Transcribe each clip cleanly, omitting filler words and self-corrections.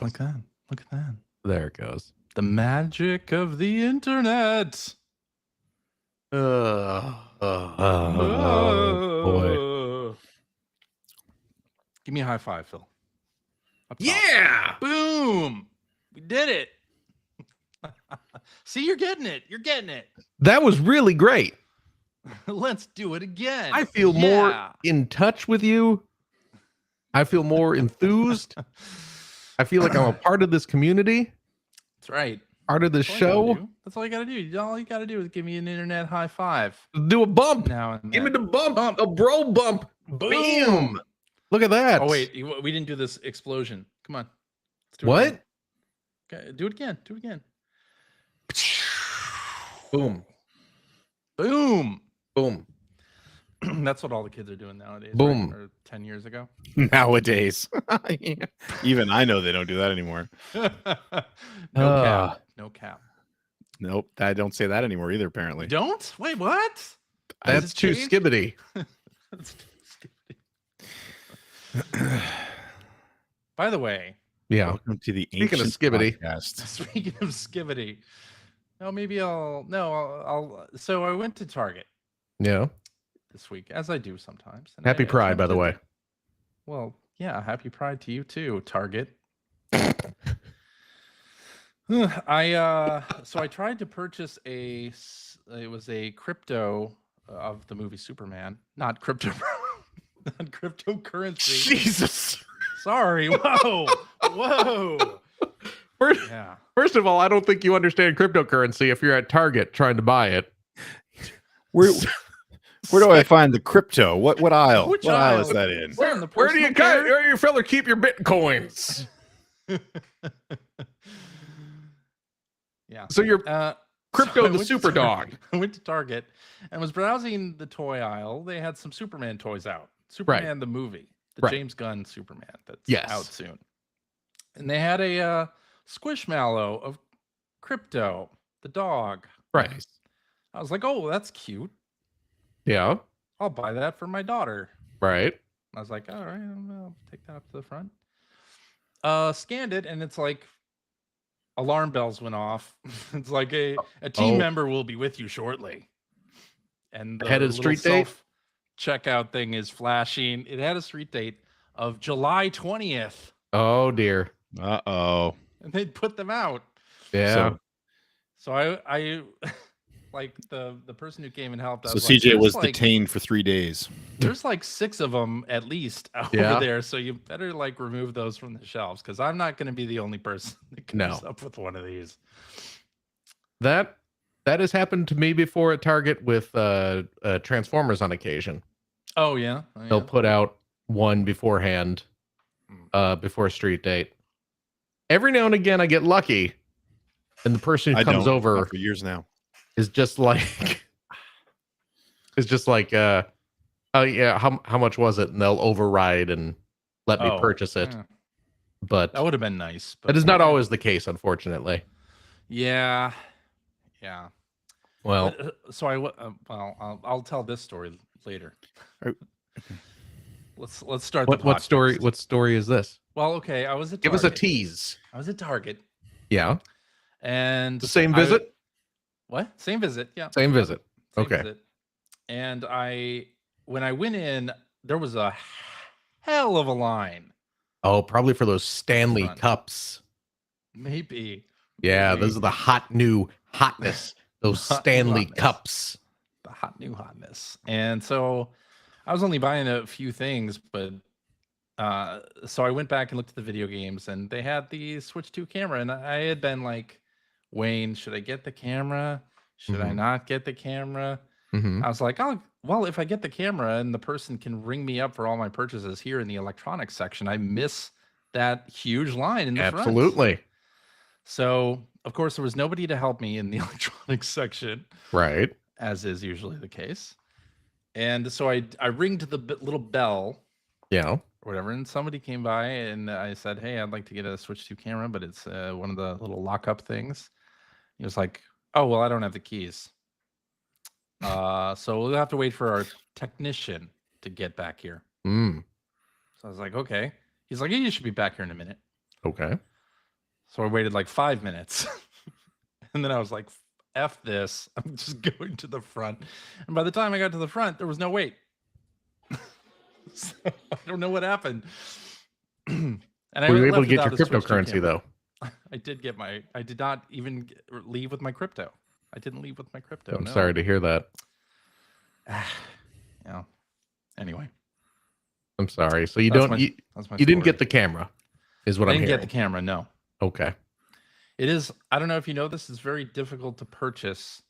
Like that. Look at that. There it goes. The magic of the internet. Boy. Give me a high five, Phil. Up top. Yeah. Boom. We did it. See, you're getting it. You're getting it. That was really great. Let's do it again. I feel more in touch with you. I feel more enthused. I feel like I'm a part of this community. That's right. Part of the show. That's all you got to do. All you got to do is give me an internet high five. Do a bump. Now and then. Give me the bump. A bro bump. Boom. Look at that. Oh, wait. We didn't do this explosion. Come on. Let's do it what? Again. Okay, do it again. Do it again. Boom. Boom. Boom. That's what all the kids are doing nowadays. Boom. Right? Or 10 years ago. Nowadays. Even I know they don't do that anymore. No cap. No cap. Nope. I don't say that anymore either, apparently. You don't? Wait, what? That's too skibbity. That's too skibbity. By the way. Yeah. Welcome to the Speaking of skibbity. Podcast. Speaking of skibbity. No, maybe I'll so I went to Target. Yeah. This week, as I do sometimes. And Happy Pride, by the way. Well, yeah, happy Pride to you too, Target. So I tried to purchase it was a crypto of the movie Superman, not crypto, not cryptocurrency. Jesus. Sorry. Whoa. First of all, I don't think you understand cryptocurrency if you're at Target trying to buy it. Where do I find the crypto? What aisle? Which what aisle is aisle? that in? Where do you fella keep your bitcoins? Yeah. So you're crypto so the super dog. I went to Target and was browsing the toy aisle. They had some Superman toys out. Superman the movie, the James Gunn Superman that's out soon. And they had a Squishmallow of Crypto, the dog. Right. I was like, oh, that's cute. Yeah. I'll buy that for my daughter. Right. I was like, all right, I'll take that up to the front. Scanned it, and it's like alarm bells went off. It's like a team member will be with you shortly. And the had a street date checkout thing is flashing. It had a street date of July 20th. Oh dear. Uh-oh. And they'd put them out. Yeah. So I like the person who came and helped us. So CJ was detained for 3 days. There's like 6 of them at least over there. So you better like remove those from the shelves because I'm not going to be the only person that comes up with one of these. That has happened to me before at Target with Transformers on occasion. Oh yeah. They'll put out one beforehand, before a street date. Every now and again I get lucky, and the person who comes over for years now is just like oh yeah, how much was it? And they'll override and let me purchase it. Yeah. But that would have been nice. But that is not always the case, unfortunately. Yeah. Well, so I'll tell this story later. Let's start. What story is this? Well, okay, I was at Target. Give us a tease. I was at Target. Yeah. And the same visit? What? Same visit, yeah. Same visit. Same okay. Visit. And when I went in, there was a hell of a line. Oh, probably for those Stanley cups. Maybe. Yeah, those are the hot new hotness. Those Stanley cups. The hot new hotness. And so I was only buying a few things, but so I went back and looked at the video games, and they had the Switch 2 camera, and I had been like, Wayne, should I get the camera? Should I not get the camera? I was like, well, if I get the camera and the person can ring me up for all my purchases here in the electronics section, I miss that huge line in the front. Absolutely. So, of course, there was nobody to help me in the electronics section. Right. As is usually the case. And so I ringed the little bell. Yeah. Or whatever. And somebody came by and I said, hey, I'd like to get a Switch 2 camera, but it's one of the little lockup things. He was like, oh, well, I don't have the keys. So we'll have to wait for our technician to get back here. So I was like, okay. He's like, hey, you should be back here in a minute. Okay. So I waited like 5 minutes. And then I was like, F this. I'm just going to the front. And by the time I got to the front, there was no wait. So I don't know what happened. And I Were you able to left get your without a Switch 2 cryptocurrency camera. though? I did not even leave with my crypto. I didn't leave with my crypto. I'm no. sorry to hear that. Yeah. Anyway. I'm sorry. So you That's don't my you story. didn't get the camera, is what I I'm didn't hearing. get the camera, no. Okay. It is, I don't know if you know this, it's very difficult to purchase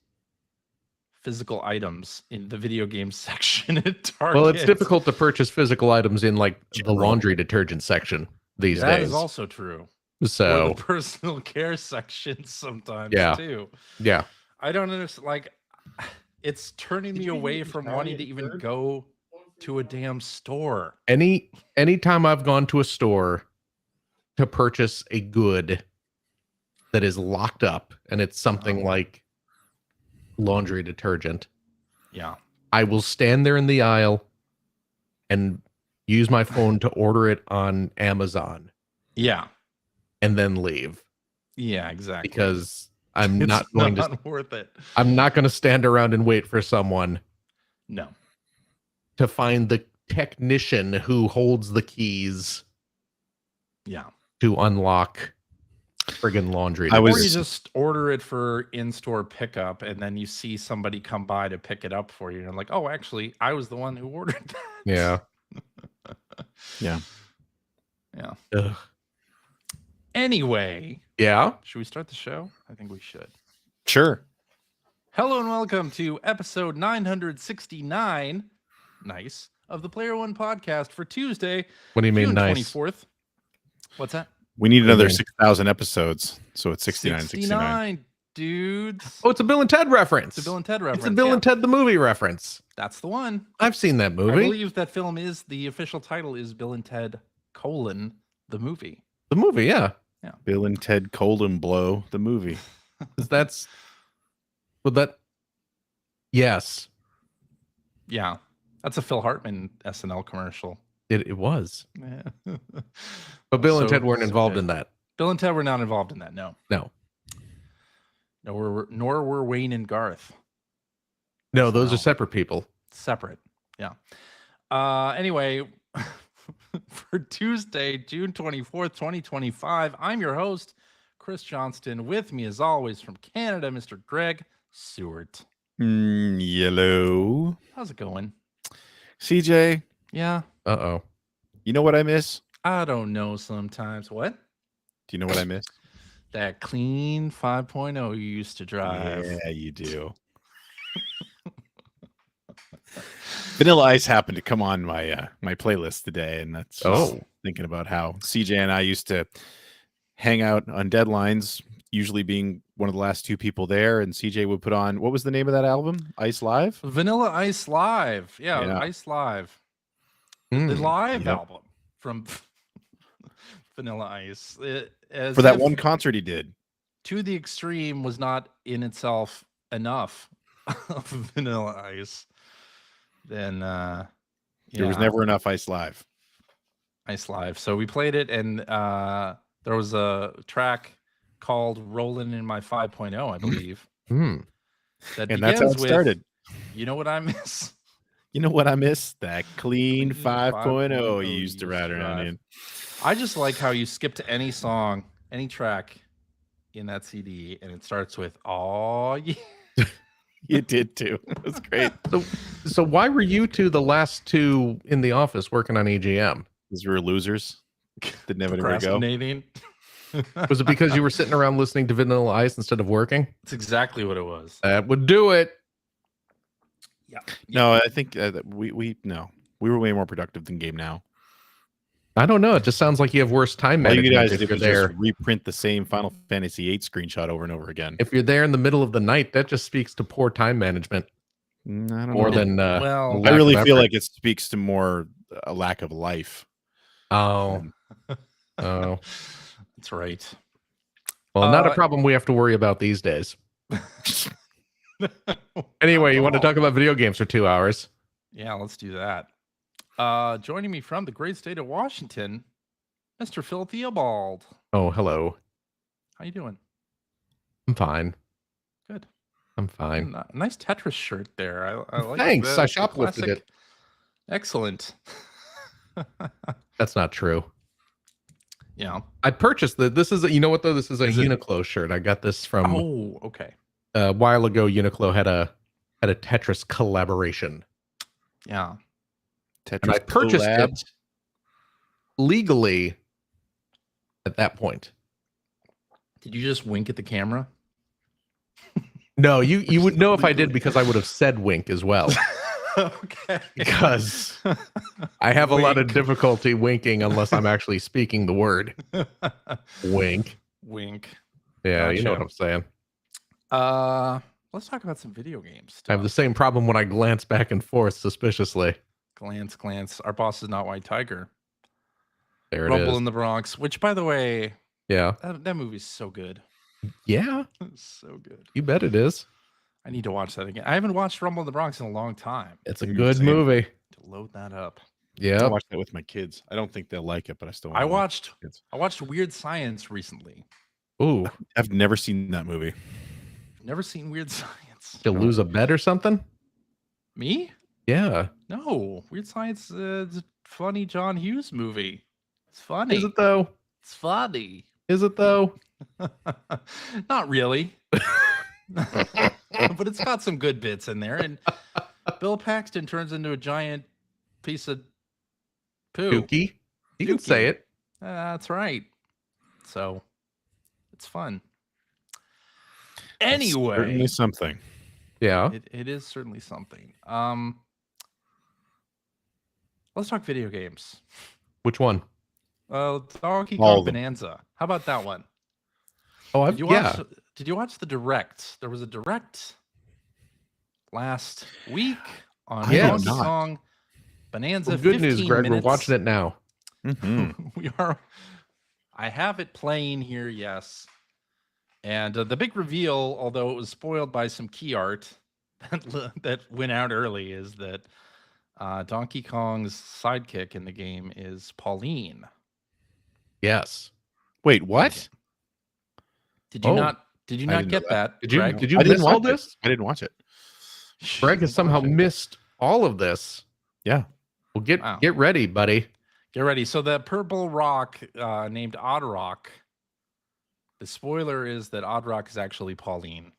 physical items in the video game section at Target. Well, it's difficult to purchase physical items in like the General. laundry detergent section these That days. is also true. Or So the personal care section sometimes Yeah. too. yeah. I don't understand. Like, it's turning me away from wanting to even go to a damn store. Anytime I've gone to a store to purchase a good that is locked up and it's something like laundry detergent, Yeah. I will stand there in the aisle and use my phone to order it on Amazon Yeah. and then leave Yeah, exactly. because I'm it's not going not worth it. I'm not going to stand around and wait for someone No. to find the technician who holds the keys Yeah. to unlock friggin' laundry. I was- Or you just order it for in-store pickup and then you see somebody come by to pick it up for you. And you're like, oh, actually, I was the one who ordered that. Yeah. Yeah. Yeah. Ugh. Anyway, Yeah. should we start the show? I think we should. Sure. Hello and welcome to episode 969. Nice. Of the Player One podcast for Tuesday, What do you mean June nice? 24th. What's that? We need another mean? 6,000 episodes. So it's 69, 69. 69, dudes. Oh, it's a Bill and Ted reference. It's a Bill and Ted reference. It's a Bill yeah. and Ted the movie reference. That's the one. I've seen that I movie. believe that film is, the official title is Bill and Ted, the movie. The movie, yeah. Bill and Ted Colden Blow, the movie. That's well that yes. Yeah. That's a Phil Hartman SNL commercial. It was. Yeah. But Bill and So- Ted weren't so involved good. in that. Bill and Ted were not involved in that. No. No. Nor were Wayne and Garth. No, those No. are separate people. Separate. Yeah. Anyway, for Tuesday, June 24th, 2025, I'm your host, Chris Johnston. With me, as always, from Canada, Mr. Greg Seward. Yellow. How's it going? CJ, Yeah. Uh-oh. you know what I miss? I don't know sometimes. What? Do you know what I miss? That clean 5.0 you used to drive. Yeah, you do. Vanilla Ice happened to come on my my playlist today, and that's just thinking about how CJ and I used to hang out on deadlines, usually being one of the last two people there, and CJ would put on, what was the name of that album? Ice Live? Vanilla Ice Live. Yeah, Yeah. Ice Live. Hmm. The live Yep. album from Vanilla Ice. For that one concert he did. To the Extreme was not in itself enough of Vanilla Ice. Then There was yeah, never enough Ice Live. Ice Live. So we played it, and there was a track called "Rollin' in My 5.0," I believe. Hmm. That And that's how it begins with, started. You know what I miss? You know what I miss? That clean Clean 5.0 you used to ride around in. I just like how you skip to any song, any track in that CD, and it starts with "Oh yeah." You did too. It was great. So why were you two the last two in the office working on EGM? Because we were losers. Didn't have anywhere to go. Procrastinating. Was it because you were sitting around listening to Vanilla Ice instead of working? That's exactly what it was. That would do it. Yeah. No, I think that we were way more productive than Game Now. I don't know. It just sounds like you have worse time All you management guys if did you're was there. just reprint the same Final Fantasy VIII screenshot over and over again. If you're there in the middle of the night, that just speaks to poor time management I don't more know. than Well, a I lack really of feel effort. like it speaks to more a lack of life. Oh, oh. That's right. Well, not a Uh, problem we have to worry about these days. Anyway, you want to talk about video games for 2 hours? Yeah, let's do that. Joining me from the great state of Washington, Mr. Phil Theobald. Oh, hello. How you doing? I'm fine. Good. I'm fine. Nice Tetris shirt there. I like. Thanks. I the shoplifted classic. it. Excellent. That's not true. Yeah. I purchased this is you know what though? This is a Is it- Uniqlo shirt. I got this from Oh, okay. a while ago. Uniqlo had a Tetris collaboration. Yeah. Tetris And I purchased collab. it legally at that point. Did you just wink at the camera? No, you would know if I did because I would have said wink as well. Okay. Because I have a lot of Wink. difficulty winking unless I'm actually speaking the word. Wink. Wink. Yeah, you know Gotcha. what I'm saying. Let's talk about some video games. I have the same problem when I glance back and forth suspiciously. Glance. Our boss is not White Tiger. There it Rumble is. in the Bronx, which, by the way, Yeah. that movie's so good. Yeah, It's so good. you bet it is. I need to watch that again. I haven't watched Rumble in the Bronx in a long time. It's a You're good saying- movie. To load that up. I Yeah. watched that with my kids. I don't think they'll like it, but I still. I wanna watch watched Weird Science recently. Ooh, it. I've never seen that movie. Never seen Weird Science. you'll lose a bet or something? Me? Yeah. No. Weird Science is a funny John Hughes movie. It's funny. Is it though? It's funny. Is it though? Not really. But it's got some good bits in there. And Bill Paxton turns into a giant piece of poo. Dookie. You can Dookie. say it. That's right. So it's fun. It's Anyway, certainly something. Yeah. it is certainly something. Let's talk video games. Which one? Donkey All Kong of them. Bonanza. How about that one? Oh, Did you watch the direct? There was a direct last week on I Donkey did not. Kong Bonanza. Well, good news, 15 Greg. minutes. We're watching it now. Mhm. We are. I have it playing here, yes. And the big reveal, although it was spoiled by some key art that went out early, is that Donkey Kong's sidekick in the game is Pauline. Yes. Wait, what? Did you Oh, not? Did you I not didn't know get that. that? Did you Greg? did you I miss didn't all watch it. this? I didn't watch it. Greg has somehow missed all of this. Yeah. Well, get Wow. get ready, buddy. Get ready. So the purple rock named Odd Rock. The spoiler is that Odd Rock is actually Pauline,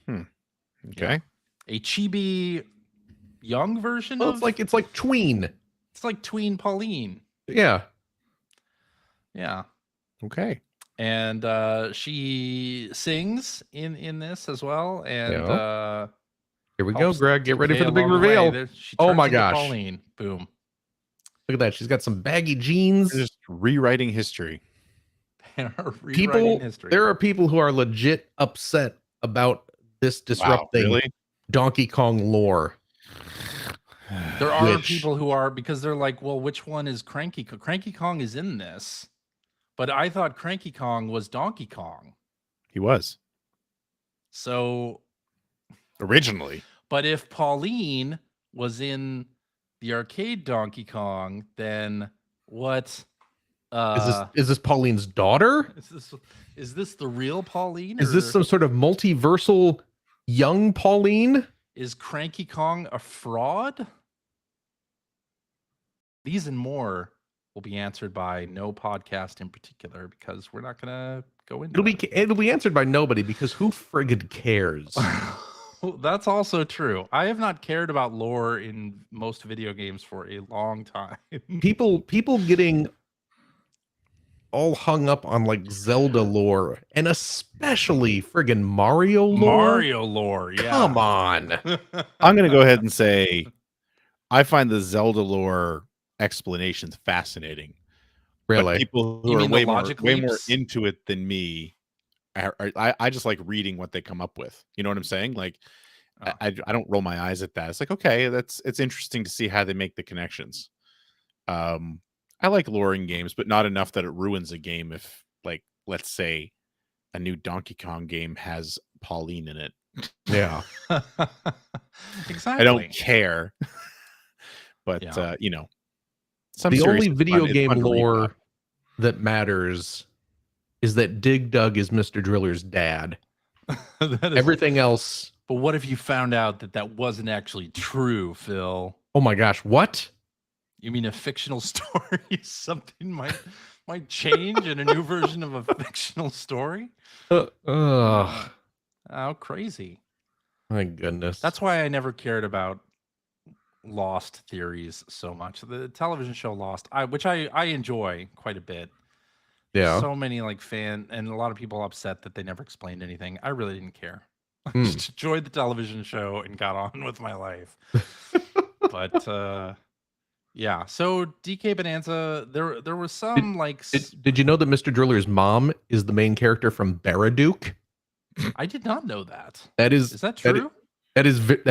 Okay. a chibi young version Well, of. it's like tween. It's like tween Pauline. Yeah. Yeah, Okay. and she sings in this as well. And Yeah. Here we go, helps Greg. Get ready for the DK big along way. reveal. There- she Oh turns my into gosh. Pauline. Boom. Look at that. She's got some baggy jeans. They're just rewriting history. Rewriting People, history. there are people who are legit upset about this disrupting really? Donkey Kong lore. There are Which- people who are, because they're like, well, which one is Cranky Kong? Cranky Kong is in this, but I thought Cranky Kong was Donkey Kong. He was So, originally. but if Pauline was in the arcade Donkey Kong, then what? Is this Pauline's daughter? Is this the real Pauline? Is this or some sort of multiversal young Pauline? is Cranky Kong a fraud? These and more will be answered by no podcast in particular, because we're not gonna go into It'll be answered by nobody because who friggin' cares? That's also true. I have not cared about lore in most video games for a long time. people getting all hung up on like Zelda lore and especially friggin' Mario lore. Mario lore, yeah. Come on. I'm going to go ahead and say I find the Zelda lore explanations fascinating. But Really? people You who are mean the way logic more leaps? into it than me, I just like reading what they come up with. You know what I'm saying? Like, Oh. I don't roll my eyes at that. It's like, okay, it's interesting to see how they make the connections. I like lore in games, but not enough that it ruins a game if, like, let's say a new Donkey Kong game has Pauline in it. Yeah. Exactly. I don't care. But Yeah. you know, some The series only is video fun. It's game fun to read lore about. that matters is that Dig Dug is Mr. Driller's dad. That is, Everything else. but what if you found out that that wasn't actually true, Phil? Oh my gosh, what? You mean a fictional story? Something might change in a new version of a fictional story? How crazy. My goodness. That's why I never cared about Lost theories so much. The television show Lost, which I enjoy quite a bit. Yeah. So many like fan and a lot of people upset that they never explained anything. I really didn't care. I Hmm. just enjoyed the television show and got on with my life. But yeah, so DK Bonanza, there was some Did you know that Mr. Driller's mom is the main character from Baraduke? I did not know that. That is Is that true? That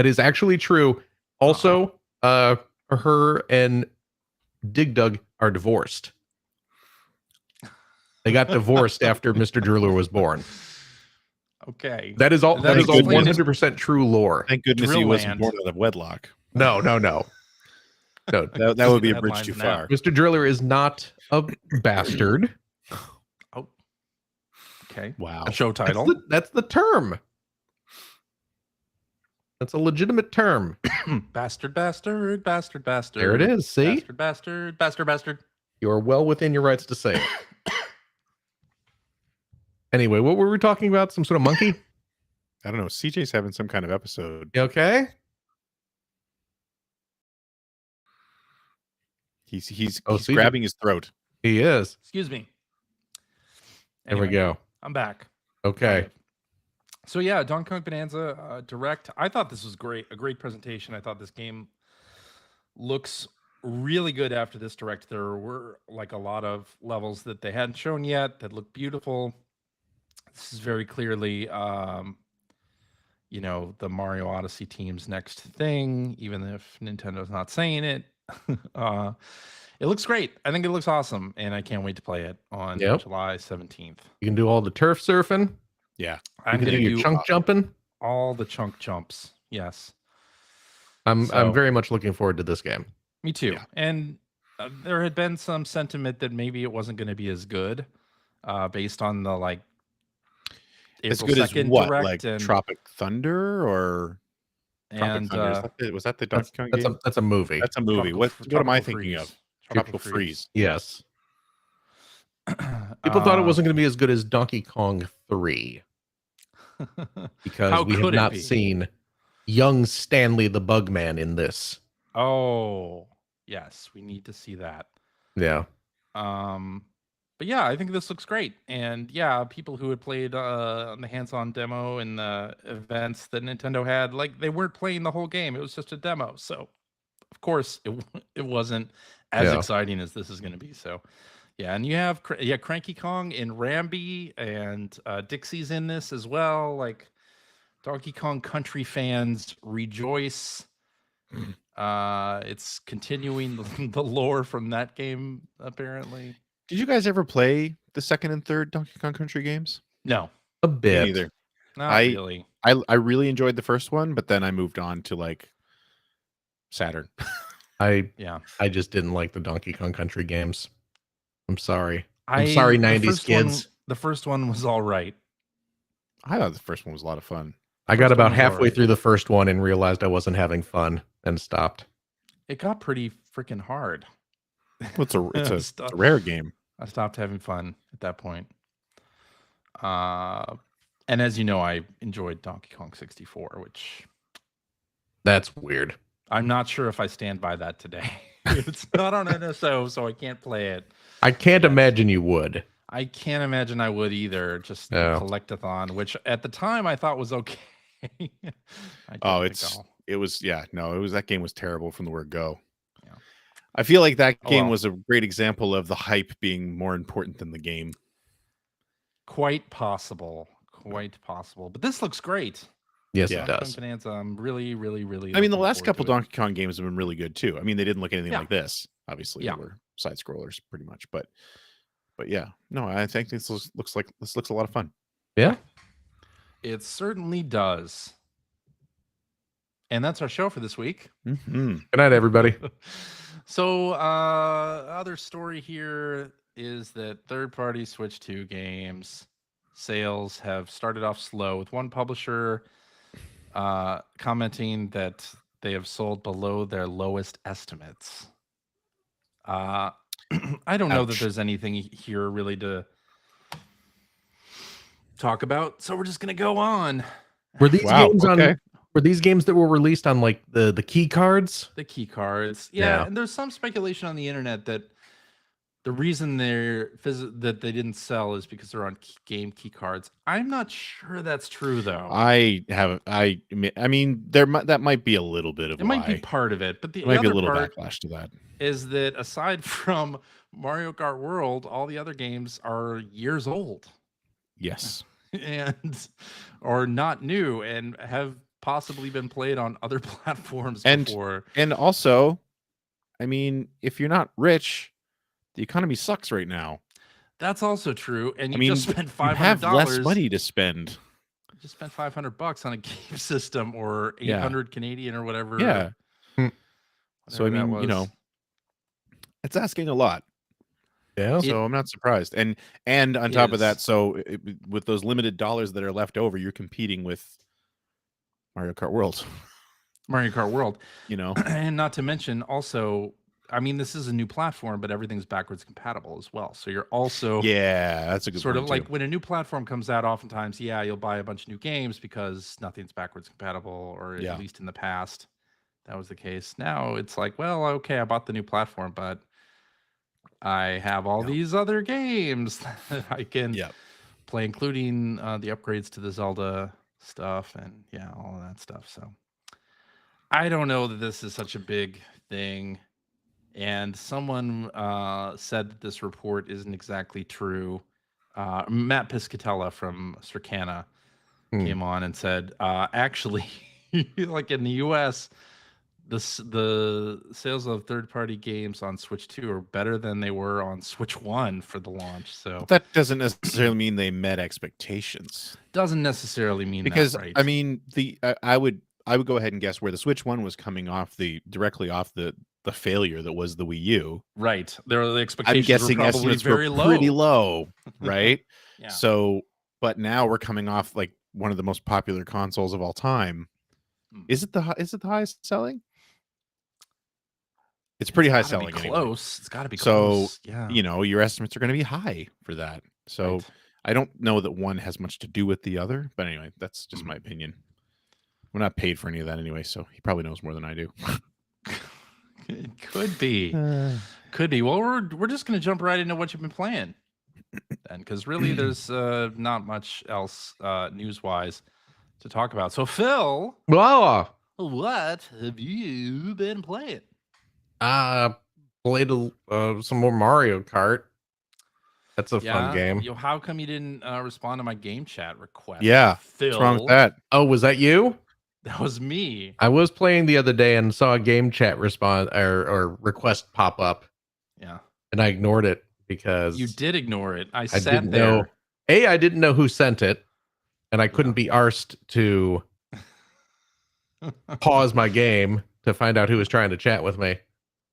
is actually true. Also, her and Dig Dug are divorced. They got divorced after Mr. Driller was born. Okay. That is all. That is all explains 100% true lore. Thank goodness he wasn't Drillland. born out of wedlock. No. That would be a bridge Headlines too now. far. Mr. Driller is not a bastard. Oh. Okay. Wow. A show title. That's the term. That's a legitimate term. Bastard, bastard, bastard, bastard. There it is. See? Bastard, bastard, bastard, bastard. You are well within your rights to say it. Anyway, what were we talking about? Some sort of monkey? I don't know. CJ's having some kind of episode. You okay? He's CJ. grabbing his throat. He is. Excuse me. There we go. I'm back. Okay. So yeah, Donkey Kong Bonanza Direct. I thought this was great. A great presentation. I thought this game looks really good after this Direct. There were like a lot of levels that they hadn't shown yet that look beautiful. This is very clearly, you know, the Mario Odyssey team's next thing, even if Nintendo's not saying it. It looks great. I think it looks awesome, and I can't wait to play it on July 17th. You can do all the turf surfing. Yeah. I'm You can going do to your do chunk jumping. all the chunk jumps. Yes. I'm So- very much looking forward to this game. Me too. Yeah. And there had been some sentiment that maybe it wasn't going to be as good based on the like As April good as 2nd what? Direct Like and, Tropic Thunder or Tropic and Thunder? Was that the Donkey Kong game? That's a movie. That's a movie. Tropical- What am I Tropical thinking Freeze. of? Tropical Freeze. Yes. People thought it wasn't going to be as good as Donkey Kong 3 because How we have could it not be? seen young Stanley the Bugman in this. Oh, yes, we need to see that. Yeah. But yeah, I think this looks great. And yeah, people who had played on the hands-on demo and the events that Nintendo had, like they weren't playing the whole game. It was just a demo. So of course it wasn't as exciting as this is going to be. So yeah, and you have Cranky Kong and Rambi and Dixie's in this as well. Like Donkey Kong Country fans rejoice. It's continuing the lore from that game apparently. Did you guys ever play the second and third Donkey Kong Country games? No, A Me bit. neither. not I- really. I really enjoyed the first one, but then I moved on to like Saturn. Yeah, I just didn't like the Donkey Kong Country games. I'm sorry. I'm I- sorry, the 90s first one- kids. the first one was all right. I thought the first one was a lot of fun. I got first about one was halfway alright. through the first one and realized I wasn't having fun and stopped. It got pretty freaking hard. Well, it's a Stop. rare game. I stopped having fun at that point. And as you know, I enjoyed Donkey Kong 64, which That's weird. I'm not sure if I stand by that today. It's not on NSO, so I can't play it. I can't imagine you would. I can't imagine I would either. Just the No. collectathon, which at the time I thought was okay. I Oh, didn't think it was that game was terrible from the word go. Yeah. I feel like that Oh, game well. was a great example of the hype being more important than the game. quite possible. Quite possible. But this looks great. Yes, Yeah. it Donkey does. Kong Bonanza, I'm really, really, really. I mean, the looking last forward couple to it. Donkey Kong games have been really good too. I mean, they didn't look anything Yeah. like this. Obviously, Yeah. they were side scrollers pretty much, but yeah, no, I think this looks a lot of fun. Yeah. It certainly does. And that's our show for this week. Mm-hmm. Good night, everybody. So, other story here. is that third-party Switch 2 games sales have started off slow, with one publisher commenting that they have sold below their lowest estimates. I don't know that Ouch. there's anything here really to talk about, so we're just gonna go on. Were these Wow, games okay. on? Were these games that were released on like the key cards? The key cards, Yeah. and there's some speculation on the internet that the reason that they didn't sell is because they're on game key cards. I'm not sure that's true though. I mean, that might be a little bit of It a might be lie. part of it, but the There might be a other little part backlash to that. is that aside from Mario Kart World, all the other games are years old Yes. and or not new and have possibly been played on other platforms And- before. And also, I mean, if you're not rich, the economy sucks right now. That's also true. And you I mean, just spent $500. you have less money to spend. You just spent $500 on a game system, or Yeah. 800 Canadian or whatever. Yeah. So I whatever that mean, you was. know, it's asking a lot. Yeah. So I'm not surprised. And on top of is. that, so with those limited dollars that are left over, you're competing with Mario Kart World. Mario Kart World. You know, And not to mention also, I mean, this is a new platform, but everything's backwards compatible as well. So you're also yeah, that's a good sort point of like too. when a new platform comes out, oftentimes, yeah, you'll buy a bunch of new games because nothing's backwards compatible, or Yeah. at least in the past, that was the case. Now it's like, well, okay, I bought the new platform, but I have all Yeah. these other games that I can Yeah. play, including the upgrades to the Zelda stuff and yeah, all of that stuff. So I don't know that this is such a big thing. And someone said that this report isn't exactly true. Matt Piscatella from Circana came on and said, actually, like in the US, the sales of third-party games on Switch 2 are better than they were on Switch 1 for the launch. So But that doesn't necessarily mean they met expectations. doesn't necessarily mean Because that, right? I mean, I would go ahead and guess where the Switch 1 was coming off directly off the failure that was the Wii U. Right. The I'm expectations guessing were probably estimates very were low. pretty low, right? Yeah. So, but now we're coming off like one of the most popular consoles of all time. Is it the highest selling? It's pretty high It's gotta be selling. close. Anyway. It's got to be So, close. Yeah. You know, your estimates are going to be high for that. So Right. I don't know that one has much to do with the other, but anyway, that's just my opinion. We're not paid for any of that anyway, so he probably knows more than I do. It could be. Could be. Well, we're just gonna jump right into what you've been playing, then, because really there's not much else news wise to talk about. So Phil, Well, what have you been playing? played some more Mario Kart. That's a fun game. Yo, how come you didn't respond to my game chat request? Yeah, Phil. what's wrong with that? Oh, was that you? That was me. I was playing the other day and saw a game chat response or request pop up, Yeah. and I ignored it because You did ignore it. I I sat didn't there. know. I didn't know who sent it, and I couldn't be arsed to pause my game to find out who was trying to chat with me.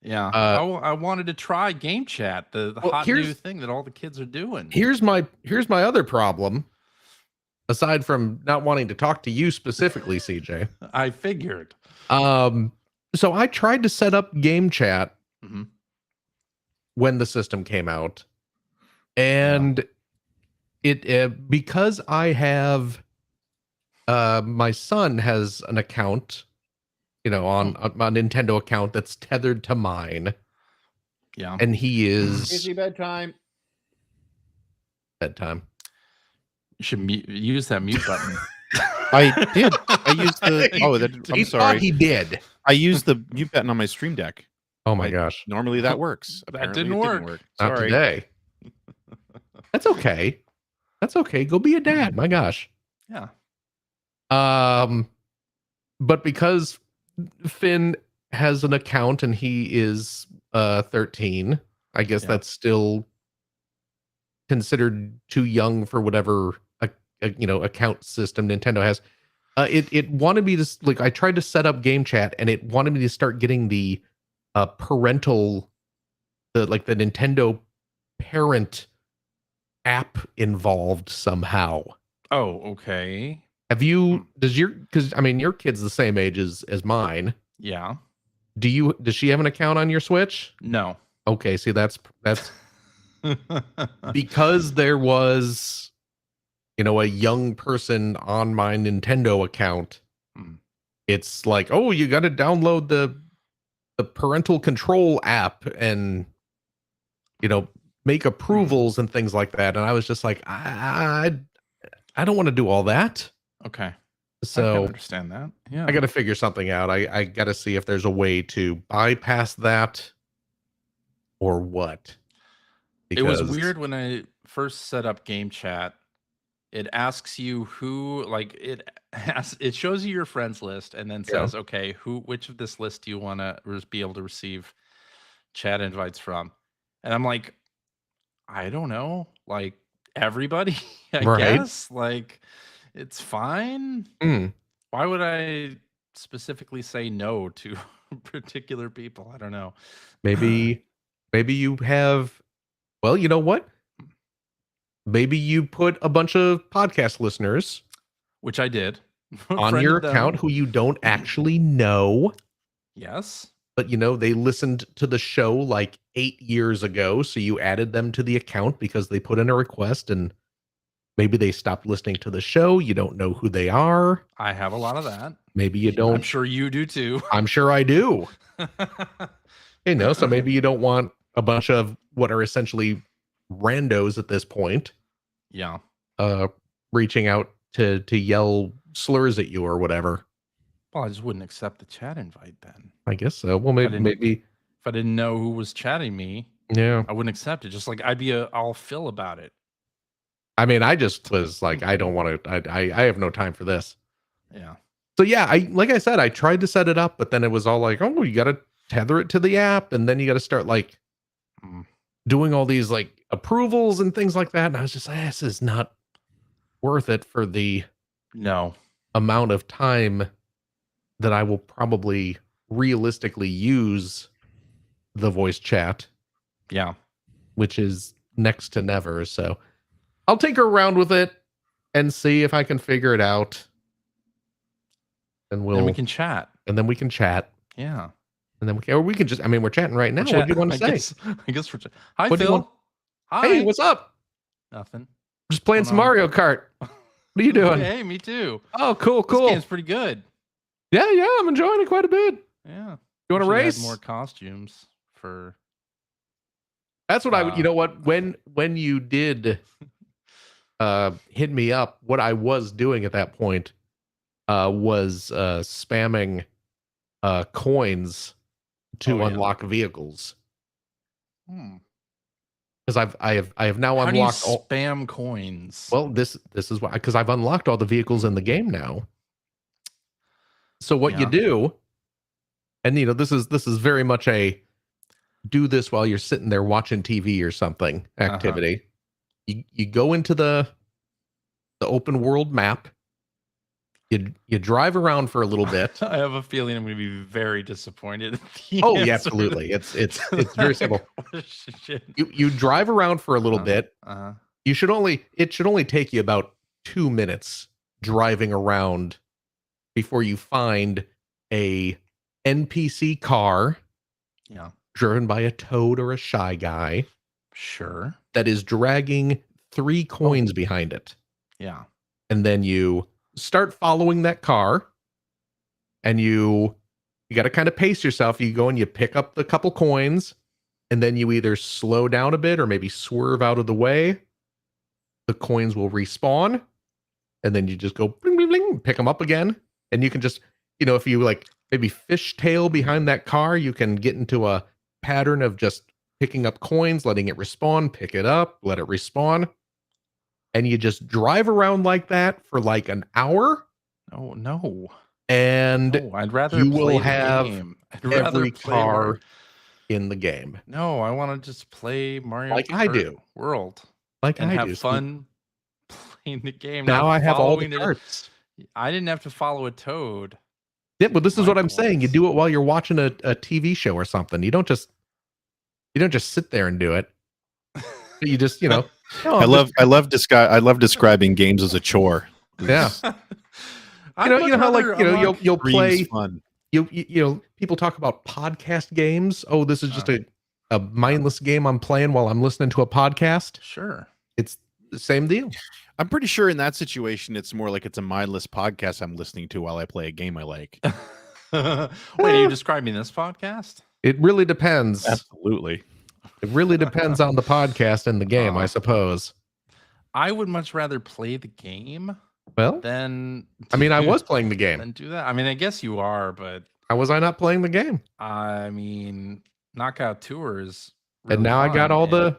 Yeah. I wanted to try game chat, the Well, hot new here's- thing that all the kids are doing. Here's my other problem. Aside from not wanting to talk to you specifically, CJ. I figured. So I tried to set up game chat Mhm. when the system came out, and it because I have my son has an account, you know, on a Nintendo account that's tethered to mine, Yeah. and he is bedtime. bedtime. You should use that mute button. I did. I used the. Oh, I'm He sorry. thought he did. I used the mute button on my Stream Deck. Oh my gosh, Normally that works. That Apparently didn't it work. not Sorry. today. That's okay. That's okay. Go be a dad. My gosh. Yeah. But because Finn has an account and he is 13, I guess Yeah. that's still considered too young for whatever account system Nintendo has. It wanted me to, like, I tried to set up game chat and it wanted me to start getting the parental, the Nintendo parent app involved somehow. Oh, okay. Because I mean, your kid's the same age as mine. Yeah. Does she have an account on your Switch? No. Okay, see, that's because there was, a young person on my Nintendo account. It's like, oh, you got to download the parental control app and, make approvals and things like that. And I was just like, I don't want to do all that. Okay. I So can understand that. Yeah. I got to figure something out. I got to see if there's a way to bypass that or what. It was weird when I first set up game chat. It asks you who, like it shows you your friends list and then says, okay, which of this list do you want to be able to receive chat invites from? And I'm like, I don't know, like everybody, I guess. Like, it's fine. Why would I specifically say no to particular people? I don't know. Maybe you have, well, you know what? Maybe you put a bunch of podcast listeners, which I did, on your account who you don't actually know. Yes. But, they listened to the show like 8 years ago. So you added them to the account because they put in a request and maybe they stopped listening to the show. You don't know who they are. I have a lot of that. Maybe you don't. I'm sure you do too. I'm sure I do. So maybe you don't want a bunch of what are essentially randos at this point. Yeah. Reaching out to yell slurs at you or whatever. Well, I just wouldn't accept the chat invite then. I guess so. Well, maybe if I didn't know who was chatting me, yeah, I wouldn't accept it. Just like I'd be all Phil about it. I mean, I just was like, I don't want to. I have no time for this. Yeah. So yeah, like I said, I tried to set it up, but then it was all like, oh, you got to tether it to the app, and then you got to start like doing all these like approvals and things like that. And I was just like, this is not worth it for the amount of time that I will probably realistically use the voice chat. Yeah. Which is next to never. So I'll take her around with it and see if I can figure it out. And we can chat. And then we can chat. Yeah. And then we can just, I mean, we're chatting right now. What do you want to say? I guess we're chatting. Hi, Phil. Hi. Hey, what's up? Nothing. Just playing some Mario Kart. What are you doing? Hey, me too. Oh, cool. This game's pretty good. Yeah, I'm enjoying it quite a bit. Yeah. You want to race? Add more costumes for. That's what I would. You know what? When you did hit me up, what I was doing at that point was spamming coins to unlock vehicles. Because I have now unlocked all spam coins. Well, this is why, because I've unlocked all the vehicles in the game now. So what you do, and this is very much a do this while you're sitting there watching TV or something activity. You go into the open world map. You drive around for a little bit. I have a feeling I'm going to be very disappointed. Oh, yeah, absolutely. It's very simple. You drive around for a little bit. It should only take you about 2 minutes driving around before you find a NPC car. Yeah. Driven by a toad or a shy guy. Sure. That is dragging 3 coins behind it. Yeah. And then you start following that car, and you got to kind of pace yourself. You go and you pick up the couple coins, and then you either slow down a bit or maybe swerve out of the way. The coins will respawn, and then you just go bling, bling, bling, pick them up again. And you can just, if you like maybe fishtail behind that car, you can get into a pattern of just picking up coins, letting it respawn, pick it up, let it respawn. And you just drive around like that for like an hour. Oh, no. And I'd rather you play will the have game. every car in the game. No, I want to just play Mario like Kart I do. World. Like and I have do. fun playing the game. Now I have all the carts. I didn't have to follow a toad. Yeah, but this is what I'm saying. You do it while you're watching a TV show or something. You don't just sit there and do it. You just, oh, I love describing games as a chore. Yeah. You know how like you'll play fun. People talk about podcast games. Oh, this is just a mindless game I'm playing while I'm listening to a podcast. Sure. It's the same deal. I'm pretty sure in that situation it's more like it's a mindless podcast I'm listening to while I play a game I like. Wait, are you describing this podcast? It really depends. Absolutely. It really depends on the podcast and the game, I suppose. I would much rather play the game Well, than I was playing the game. Then do that. I mean, I guess you are, but how was I not playing the game? I mean, Knockout Tours. Really and now I got all the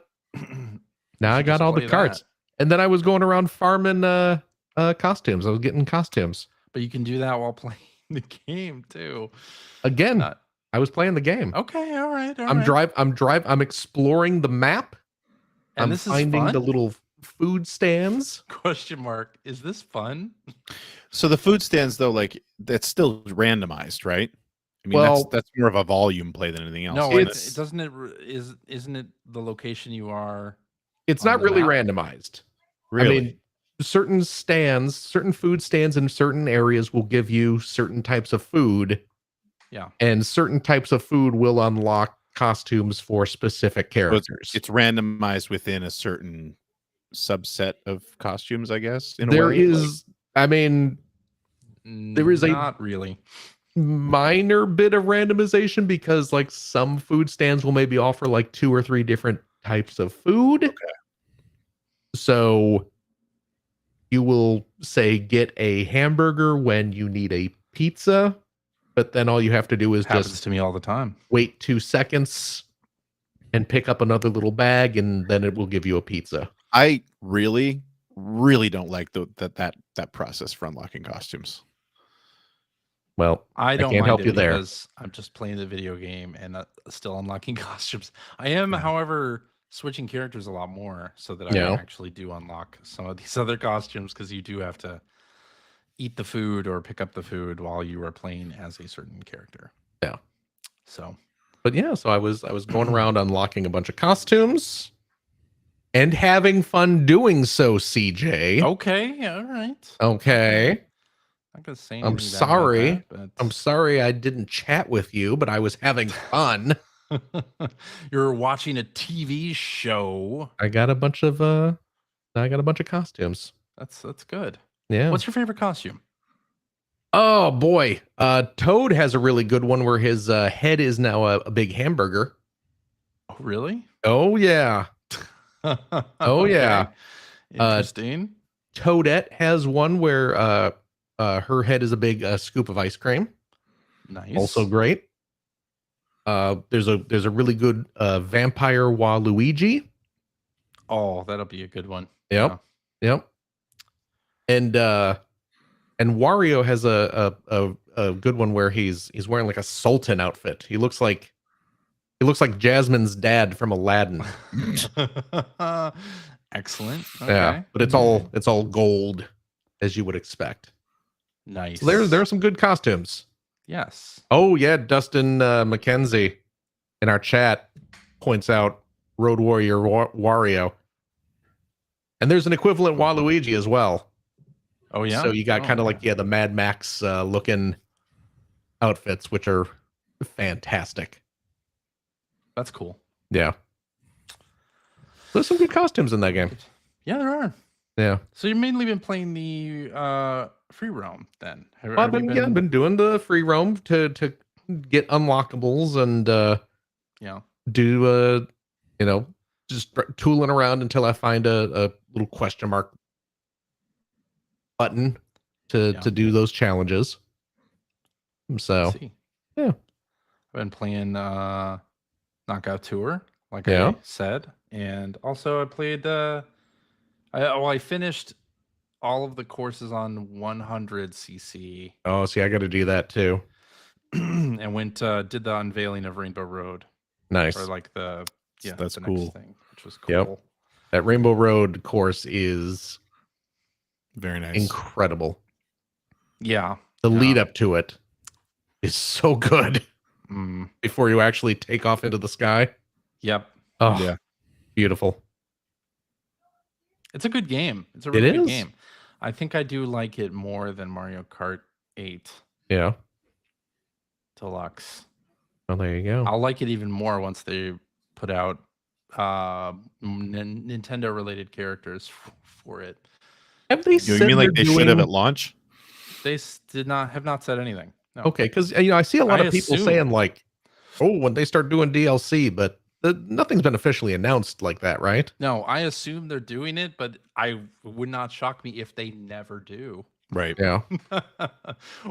now I got all the carts. That. And then I was going around farming costumes. I was getting costumes. But you can do that while playing the game too. Again, I was playing the game. Okay, all right. I'm exploring the map. And I'm finding the little food stands. Question mark. Is this fun? So the food stands though, like that's still randomized, right? I mean, that's more of a volume play than anything else. No, isn't it the location you are? It's not really randomized. Really? I mean, certain food stands in certain areas will give you certain types of food. Yeah. And certain types of food will unlock costumes for specific characters. So it's randomized within a certain subset of costumes, I guess. There is not really minor bit of randomization because like some food stands will maybe offer like 2 or 3 different types of food. Okay. So you will say get a hamburger when you need a pizza, but then all you have to do is happens to me all the time. Wait 2 seconds and pick up another little bag, and then it will give you a pizza. I really, really don't like that process for unlocking costumes. Well, I don't can't help you there because I'm just playing the video game and still unlocking costumes. I am, however, switching characters a lot more so that I actually do unlock some of these other costumes because you do have to eat the food or pick up the food while you are playing as a certain character. Yeah. So, but so I was going around unlocking a bunch of costumes and having fun doing so, CJ. Okay, all right. Okay. Not gonna say I'm sorry. That, but... I'm sorry I didn't chat with you, but I was having fun. You're watching a TV show. I got a bunch of costumes. That's good. Yeah. What's your favorite costume? Oh boy. Toad has a really good one where his head is now a big hamburger. Oh, really? Oh yeah. Oh yeah. Interesting. Toadette has one where her head is a big scoop of ice cream. Nice. Also great. There's a really good vampire Waluigi. Oh, that'll be a good one. Yep. Yeah. Yep. And Wario has a good one where he's wearing like a sultan outfit. He looks like Jasmine's dad from Aladdin. Excellent. Okay. Yeah, but it's all gold, as you would expect. Nice. So there are some good costumes. Yes. Oh yeah, Dustin McKenzie in our chat points out Road Warrior Wario, and there's an equivalent Waluigi as well. Oh yeah. So you got kind of like the Mad Max looking outfits, which are fantastic. That's cool. Yeah. There's some good costumes in that game. Yeah, there are. Yeah. So you've mainly been playing the free roam then? I've been doing the free roam to get unlockables and do just tooling around until I find a little question mark button to do those challenges. So yeah, I've been playing Knockout Tour, like I said, and also I played I finished all of the courses on 100cc. Oh, see, I got to do that too. And did the unveiling of Rainbow Road. Nice. Or like that's the cool. next thing, which was cool. Yep. That Rainbow Road course is very nice. Incredible. Yeah. The lead up to it is so good before you actually take off into the sky. Yep. Oh, yeah. Beautiful. It's a good game. It's a It really good is? game. I think I do like it more than Mario Kart 8 Yeah. Deluxe. Well, there you go. I'll like it even more once they put out Nintendo related characters for it. Have they You said mean like they're they should have doing... at launch? They have not said anything. No. Okay, because I see a lot I of people assume. saying like, "Oh, when they start doing DLC," but nothing's been officially announced like that, right? No, I assume they're doing it, but I would not shock me if they never do. Right. Yeah.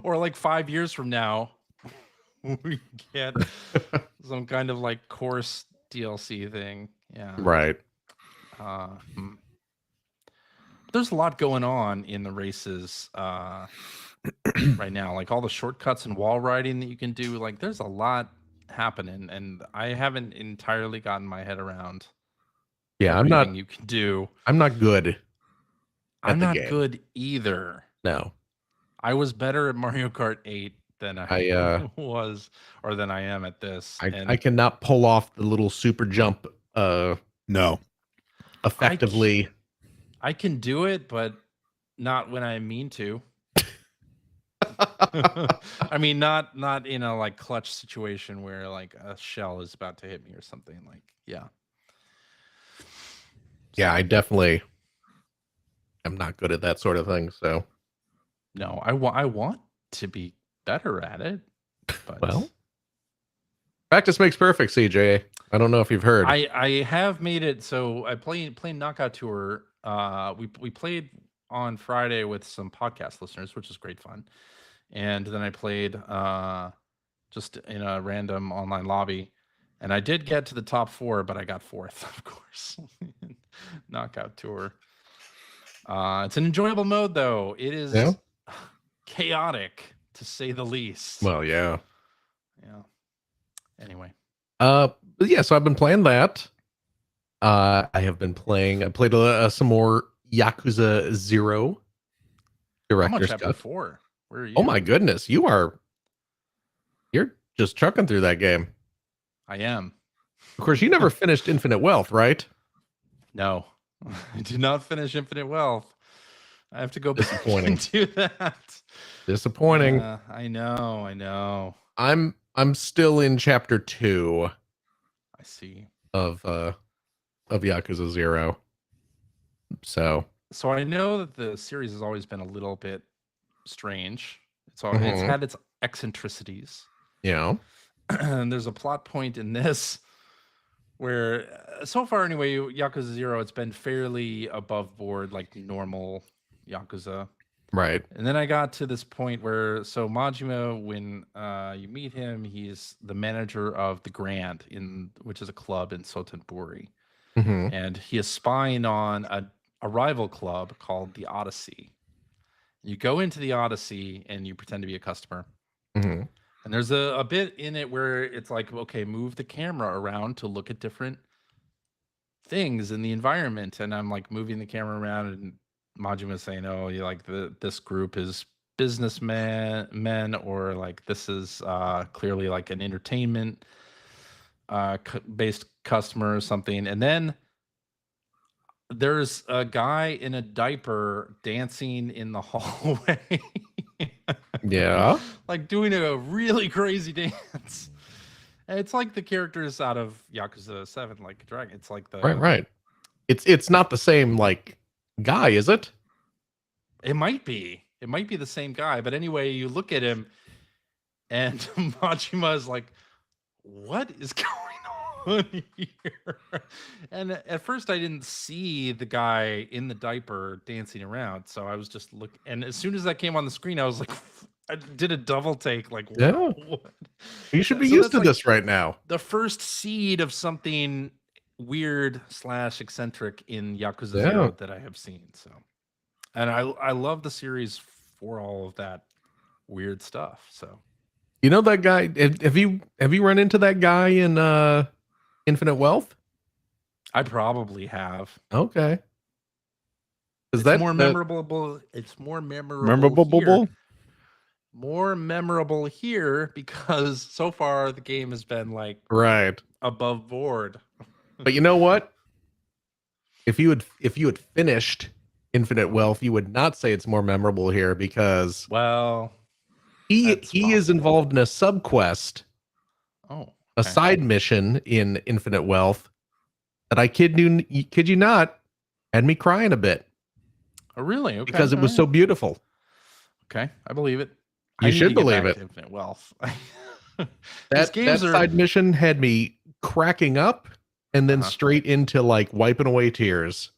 Or like 5 years from now, we get some kind of like course DLC thing. Yeah. Right. There's a lot going on in the races right now, like all the shortcuts and wall riding that you can do. Like there's a lot happening, and I haven't entirely gotten my head around Yeah, everything you can do. I'm not good. I'm the not game. good either. No. I was better at Mario Kart 8 than I was, or than I am at this. I cannot pull off the little super jump No. effectively. I can do it, but not when I mean to. I mean, not in a like clutch situation where like a shell is about to hit me or something. Like, yeah. Yeah, I definitely am not good at that sort of thing. So, no, I want to be better at it. But well, practice makes perfect, CJ. I don't know if you've heard. I have made it. So I played Knockout Tour. We played on Friday with some podcast listeners, which is great fun. And then I played just in a random online lobby. And I did get to the top 4, but I got 4th, of course. Knockout Tour. It's an enjoyable mode, though. It is chaotic, to say the least. Well, yeah. Yeah. Anyway. But yeah, so I've been playing that. I played some more Yakuza Zero. I'm on chapter 4. Where are you? Oh my goodness, you're just trucking through that game. I am. Of course, you never finished Infinite Wealth, right? No, I did not finish Infinite Wealth. I have to go back and do that. Disappointing. I know. I'm still in chapter 2. I see. Of Yakuza Zero. So I know that the series has always been a little bit strange. It's had its eccentricities. Yeah. And there's a plot point in this where so far anyway, Yakuza Zero, it's been fairly above board, like normal Yakuza. Right. And then I got to this point where Majima, when you meet him, he's the manager of the Grand, which is a club in Sotenbori. Mm-hmm. And he is spying on a rival club called the Odyssey. You go into the Odyssey and you pretend to be a customer. Mm-hmm. And there's a bit in it where it's like, okay, move the camera around to look at different things in the environment. And I'm like moving the camera around, and Majima saying, "Oh, you like this group is businessmen, or like this is clearly like an entertainment based customer or something." And then there's a guy in a diaper dancing in the hallway. Yeah. Like doing a really crazy dance. And it's like the characters out of Yakuza 7, like Dragon. It's like the Right. It's not the same like guy, is it? It might be. It might be the same guy, but anyway, you look at him and Majima is like, "What is going on here?" And at first I didn't see the guy in the diaper dancing around, so I was just looking, and as soon as that came on the screen, I was like, I did a double take, like, yeah. What? You should be used to this right now. The first seed of something weird / eccentric in Yakuza Zero that I have seen. So, and I love the series for all of that weird stuff. So, you know that guy? Have you run into that guy in Infinite Wealth? I probably have. Okay. It's more memorable. It's more memorable here because so far the game has been like right above board. But you know what? if you had finished Infinite Wealth, you would not say it's more memorable here because Well, he that's is possible. involved in a subquest, Oh, a okay. side mission in Infinite Wealth that I kid you not, had me crying a bit Oh, really? Okay. because it was so beautiful. Okay, I believe it. You I need should to get believe back it. to Infinite Wealth. That These games are side mission had me cracking up and then straight into like wiping away tears.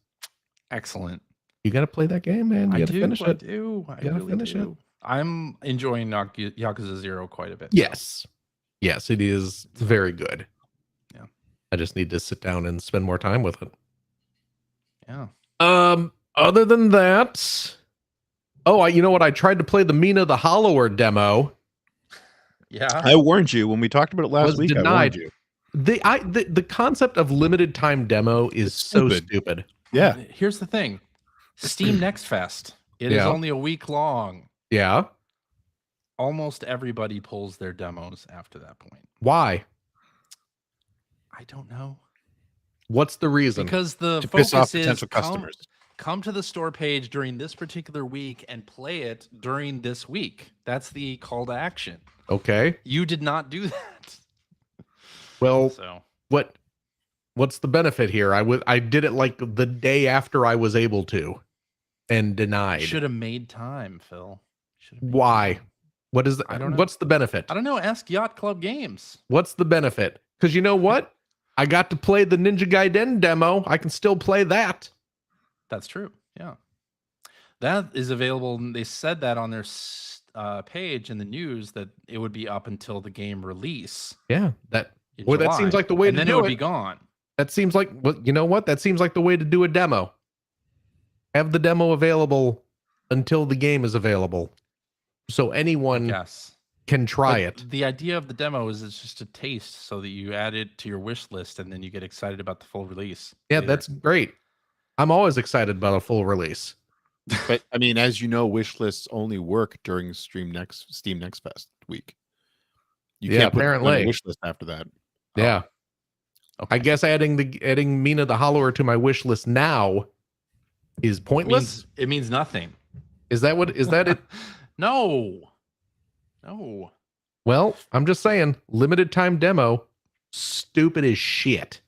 excellent. You got to play that game, man. You got to finish it. I do. I gotta really finish it. do. I'm enjoying Yakuza Zero quite a bit. Yes. Yes, it is very good. Yeah. I just need to sit down and spend more time with it. Yeah. Other than that, you know what? I tried to play the Mina the Hollower demo. Yeah. I warned you when we talked about it last Was week. denied. I warned you. The concept of limited time demo is so stupid. Yeah. Here's the thing. Steam Next Fest. It is only a week long. Yeah. Almost everybody pulls their demos after that point. Why? I don't know. What's the reason? Because the To piss off focus is potential customers. come to the store page during this particular week and play it during this week. That's the call to action. Okay. You did not do that. Well, So what's the benefit here? I did it like the day after I was able to and denied. should have made time, Phil. Why? What is I don't know. What's the benefit? I don't know. Ask Yacht Club Games. What's the benefit? Because you know what? I got to play the Ninja Gaiden demo. I can still play that. That's true. Yeah. That is available. They said that on their page in the news that it would be up until the game release. Yeah. That July, seems like the way and to then do it would it. be gone. That seems like you know what? That seems like the way to do a demo. Have the demo available until the game is available. So anyone can try it. The idea of the demo is it's just a taste so that you add it to your wish list and then you get excited about the full release. Yeah, later. that's great. I'm always excited about a full release. But I mean, as you know, wish lists only work during Steam Next Fest week. You can't put it on apparently the wish list after that. Yeah. Okay. I guess adding Mina the Hollower to my wish list now is pointless. It means nothing. Is that it? No. Well, I'm just saying, limited time demo, stupid as shit.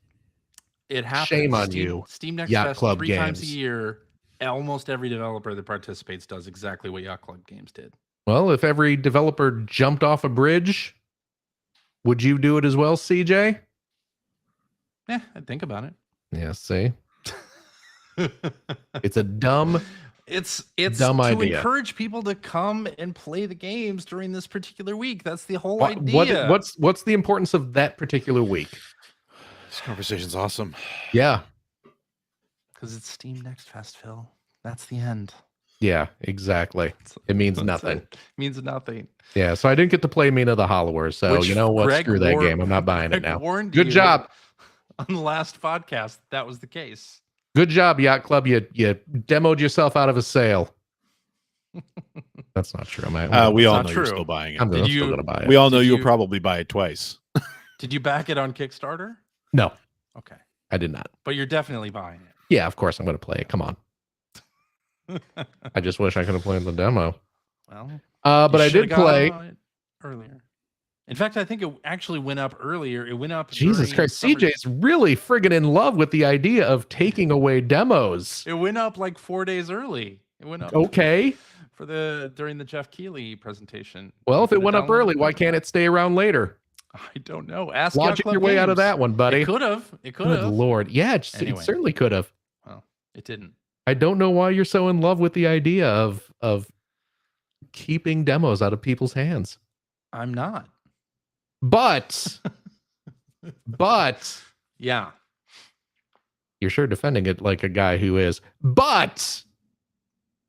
It happens. Shame on you. Steam Next Yacht Fest Club 3 times a Games. year. Almost every developer that participates does exactly what Yacht Club Games did. Well, if every developer jumped off a bridge, would you do it as well, CJ? Yeah, I'd think about it. Yeah, see? It's a dumb It's dumb to idea. encourage people to come and play the games during this particular week. That's the whole idea. What's the importance of that particular week? This conversation's awesome. Yeah. Because it's Steam Next Fest, Phil. That's the end. Yeah, exactly. It means nothing. It means nothing. Yeah, so I didn't get to play Mina the Hollower, so Which you know what? Greg Screw that warned- game. I'm not buying it Greg now. warned Good you job. on the last podcast. That was the case. Good job, Yacht Club. You demoed yourself out of a sale. That's not true, man. We all not know you're true. still buying it. I'm Did still you- going to buy it. We all know Did you'll you- probably buy it twice. Did you back it on Kickstarter? No, Okay. I did not. But you're definitely buying it. Yeah, of course I'm going to play it. Come on. I just wish I could have played the demo. Well, But you I should've did got play. on it earlier. In fact, I think it actually went up earlier. It went up. Jesus during Christ, summer- CJ's really friggin' in love with the idea of taking away demos. It went up like 4 days early. It went up Okay. during the Jeff Keighley presentation. Well, if For it the went up download early, why demo. can't it stay around later? I don't know. Ask Logic Yacht your Club way out of Games. that one, buddy. It could have. It could Good have. Lord. Yeah, it Anyway. certainly could have. Well, it didn't. I don't know why you're so in love with the idea of keeping demos out of people's hands. I'm not. But Yeah. you're sure defending it like a guy who is. But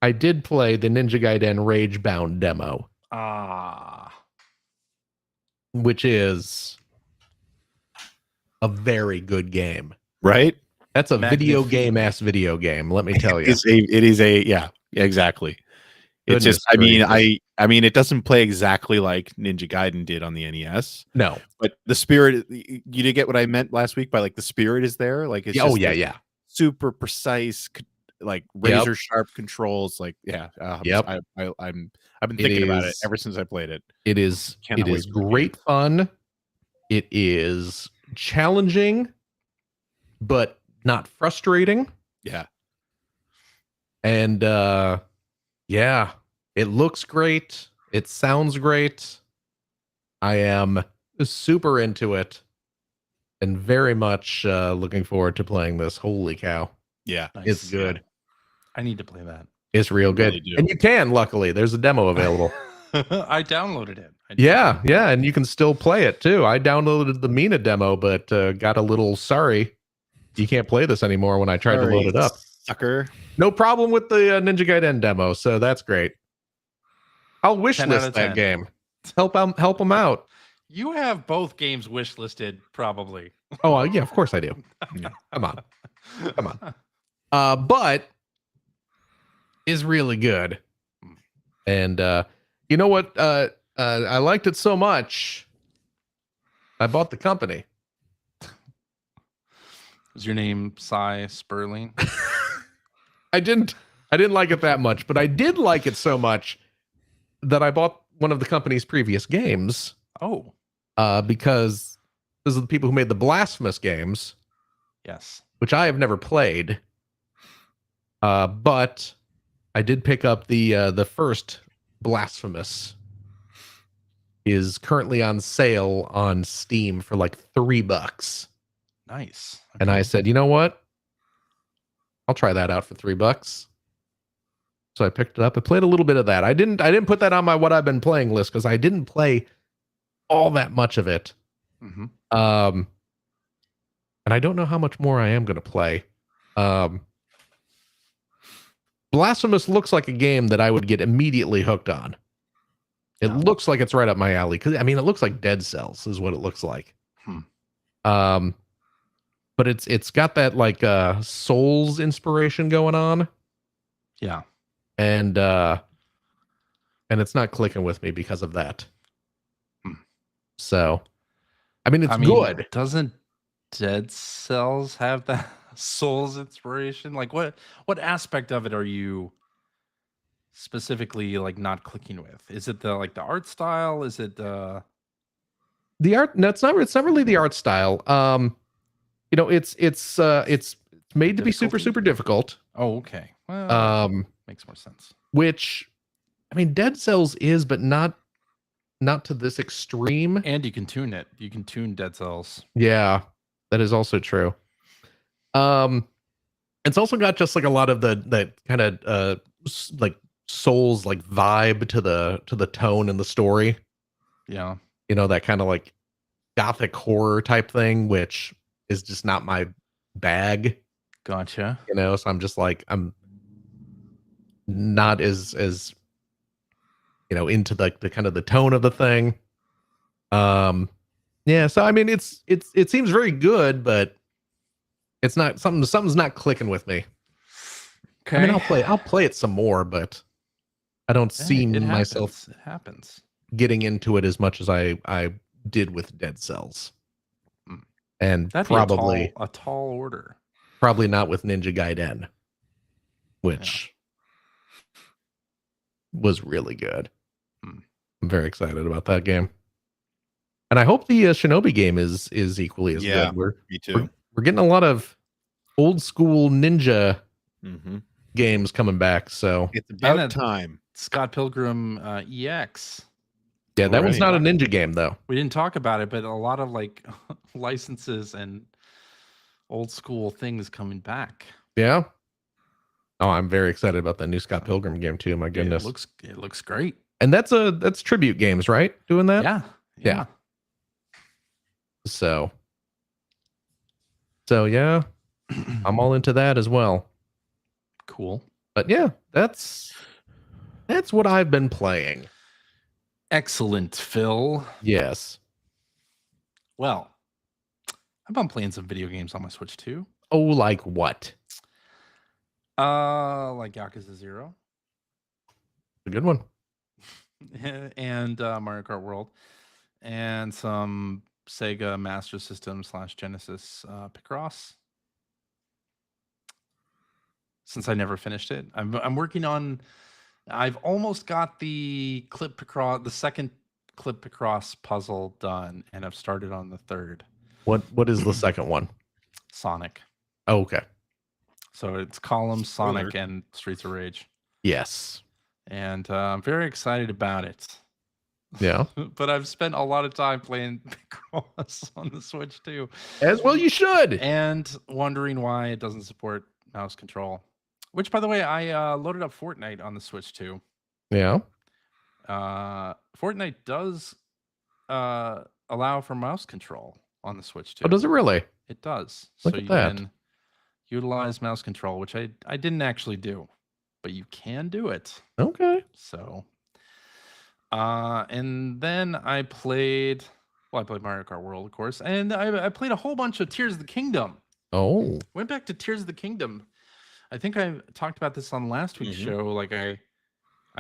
I did play the Ninja Gaiden Ragebound demo, which is a very good game. Right? That's a video Magnifique. game ass video game, let me tell you. It is a yeah, exactly. It's Goodness just gracious. I mean it doesn't play exactly like Ninja Gaiden did on the NES, No. but the spirit, you did get what I meant last week by like the spirit is there, like it's Oh just yeah, like yeah. super precise, like razor sharp controls. Like, yeah, Yep. I've been thinking about it ever since I played it. It is Cannot wait for the great fun. It is challenging, but not frustrating. Yeah. And yeah, it looks great. It sounds great. I am super into it and very much looking forward to playing this. Holy cow. Yeah. Nice. It's good. I need to play that. It's real good. Really do. And you can, luckily. There's a demo available. I downloaded it. Yeah, and you can still play it too. I downloaded the Mina demo, but got a little sorry. You can't play this anymore when I tried to load it up. Sucker. No problem with the Ninja Gaiden demo, so that's great. I'll wish 10 out list of that 10. game. Help them out. You have both games wish listed, probably. Oh yeah, of course I do. Come on. But is really good. And you know what? I liked it so much. I bought the company. Is your name Cy Sperling? I didn't like it that much, but I did like it so much that I bought one of the company's previous games. Oh. Because those are the people who made the Blasphemous games. Yes. Which I have never played. But I did pick up the first Blasphemous. Is currently on sale on Steam for like $3. Nice. Okay. And I said, you know what? I'll try that out for $3. So I picked it up. I played a little bit of that. I didn't put that on my what I've been playing list because I didn't play all that much of it. Mm-hmm. And I don't know how much more I am going to play. Blasphemous looks like a game that I would get immediately hooked on. It looks like it's right up my alley. Because I mean, it looks like Dead Cells is what it looks like. But it's got that like Souls inspiration going on. Yeah. And it's not clicking with me because of that. So, I mean, it's good. Doesn't Dead Cells have that Souls inspiration? Like, what aspect of it are you specifically like not clicking with? Is it the art style? Is it the art? No, it's not really the art style. You know, it's made to be super difficult. Oh, okay. Well, makes more sense. Which, I mean, Dead Cells is, but not to this extreme. And you can tune it. You can tune Dead Cells. Yeah, that is also true. It's also got just like a lot of that kind of like Souls like vibe to the tone and the story. Yeah. You know, that kind of like gothic horror type thing, which is just not my bag. Gotcha. You know, so I'm just like, I'm not as you know, into the kind of the tone of the thing. Yeah, so I mean, it seems very good, but it's not something's not clicking with me. Okay. I mean, I'll play it some more, but I don't see myself It happens. getting into it as much as I did with Dead Cells. And that'd probably be a tall order. Probably not with Ninja Gaiden, which was really good. I'm very excited about that game. And I hope the Shinobi game is equally as good. Me too. We're getting a lot of old school ninja games coming back, so it's about time. Scott Pilgrim EX. Yeah, that one's not a ninja game though. We didn't talk about it, but a lot of like licenses and old school things coming back. Yeah. Oh, I'm very excited about that new Scott Pilgrim game too. My goodness, it looks great. And that's Tribute Games, right? Doing that? Yeah. So yeah, I'm all into that as well. Cool. But yeah, that's what I've been playing. Excellent, Phil. Yes. Well, I've been playing some video games on my Switch too. Oh, like what? Like Yakuza Zero. A good one. And Mario Kart World. And some Sega Master System / Genesis Picross. since I never finished it. I'm working on. I've almost got the second clip across puzzle done, and I've started on the third. What is the second one? Sonic. Oh, okay. So it's Column, Spoiler. Sonic, and Streets of Rage. Yes. And I'm very excited about it. Yeah. But I've spent a lot of time playing Picross on the Switch too. As well you should. And wondering why it doesn't support mouse control. Which, by the way, I loaded up Fortnite on the Switch too. Yeah. Fortnite does allow for mouse control on the Switch too. Oh, does it really? It does. Look so at you that. can utilize mouse control, which I didn't actually do, but you can do it. Okay. So, and then I played Mario Kart World, of course, and I played a whole bunch of Tears of the Kingdom. Oh. Went back to Tears of the Kingdom. I think I talked about this on last week's show. Like I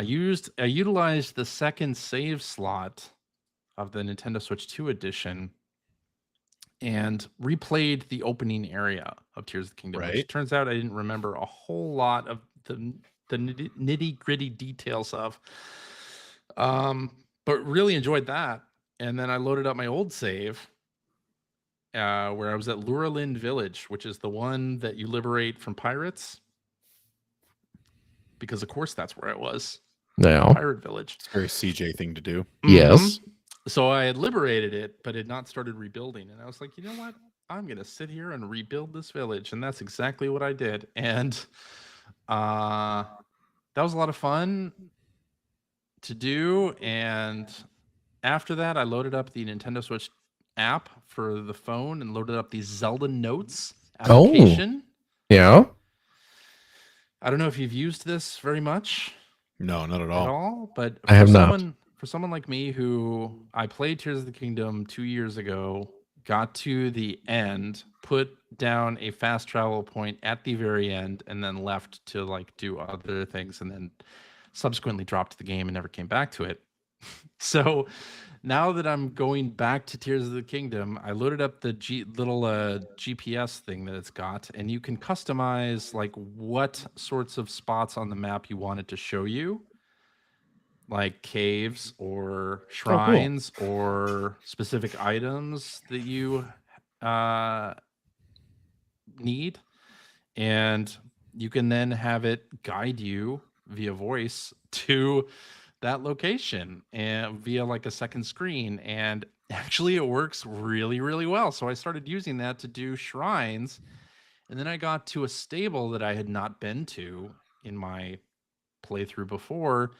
utilized the second save slot of the Nintendo Switch 2 edition and replayed the opening area of Tears of the Kingdom. Right. Which turns out I didn't remember a whole lot of the nitty gritty details of. But really enjoyed that. And then I loaded up my old save, where I was at Lurelin Village, which is the one that you liberate from pirates. Because of course that's where I was. Now. Pirate Village. It's a very CJ thing to do. Yes. So I had liberated it, but had not started rebuilding. And I was like, you know what? I'm going to sit here and rebuild this village. And that's exactly what I did. And that was a lot of fun to do. And after that, I loaded up the Nintendo Switch app for the phone and loaded up the Zelda Notes application. Yeah. I don't know if you've used this very much. No, not at At all. all, but I have not. For someone like me who I played Tears of the Kingdom 2 years ago, got to the end, put down a fast travel point at the very end, and then left to like do other things, and then subsequently dropped the game and never came back to it. So now that I'm going back to Tears of the Kingdom, I loaded up the little GPS thing that it's got, and you can customize like what sorts of spots on the map you want it to show you, like caves or shrines or specific items that you need, and you can then have it guide you via voice to that location and via like a second screen. And actually it works really, really well. So I started using that to do shrines, and then I got to a stable that I had not been to in my playthrough before.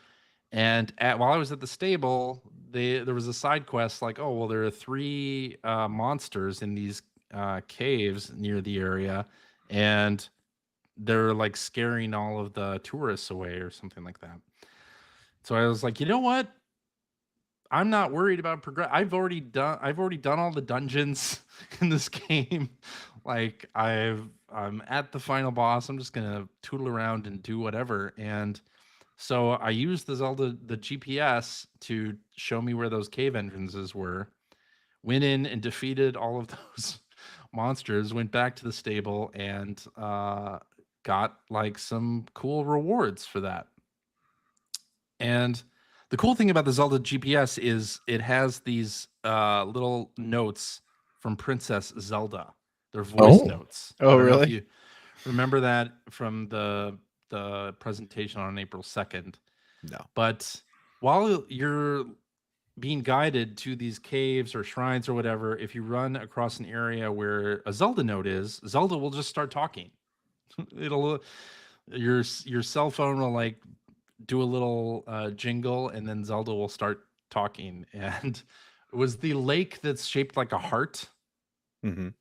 And while I was at the stable, there was a side quest like, oh, well, there are 3 monsters in these caves near the area, and they're like scaring all of the tourists away or something like that. So I was like, you know what? I'm not worried about progress. I've already done all the dungeons in this game. Like I'm at the final boss. I'm just gonna tootle around and do whatever. And so I used the GPS to show me where those cave entrances were. Went in and defeated all of those monsters. Went back to the stable and got like some cool rewards for that. And the cool thing about the Zelda GPS is it has these little notes from Princess Zelda. They're voice notes. Oh, I don't know if really? you remember that from the presentation on April 2nd. No. But while you're being guided to these caves or shrines or whatever, if you run across an area where a Zelda note is, Zelda will just start talking. It'll your cell phone will like do a little jingle, and then Zelda will start talking. And it was the lake that's shaped like a heart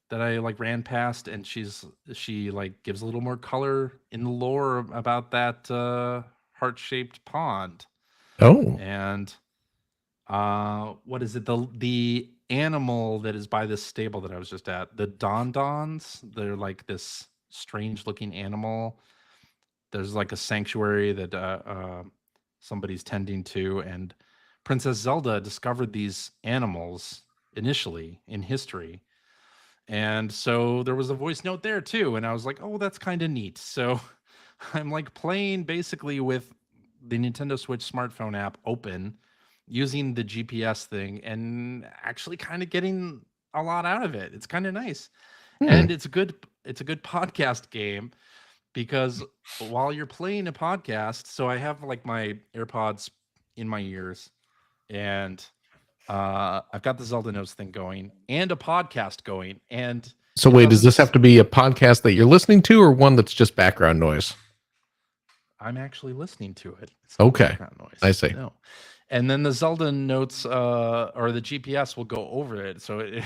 that I like ran past, and she like gives a little more color in the lore about that heart-shaped pond. Oh. And what is it? The animal that is by this stable that I was just at, the Dons, they're like this strange looking animal. There's like a sanctuary that somebody's tending to, and Princess Zelda discovered these animals initially in history. And so there was a voice note there too, and I was like, oh, that's kind of neat. So I'm like playing basically with the Nintendo Switch smartphone app open using the GPS thing and actually kind of getting a lot out of it. It's kind of nice. And it's a good podcast game because while you're playing a podcast, so I have like my AirPods in my ears and I've got the Zelda Notes thing going and a podcast going. And So wait, does this have to be a podcast that you're listening to or one that's just background noise? I'm actually listening to it. It's not okay. Background noise. I see. No. And then the Zelda Notes or the GPS will go over it, so it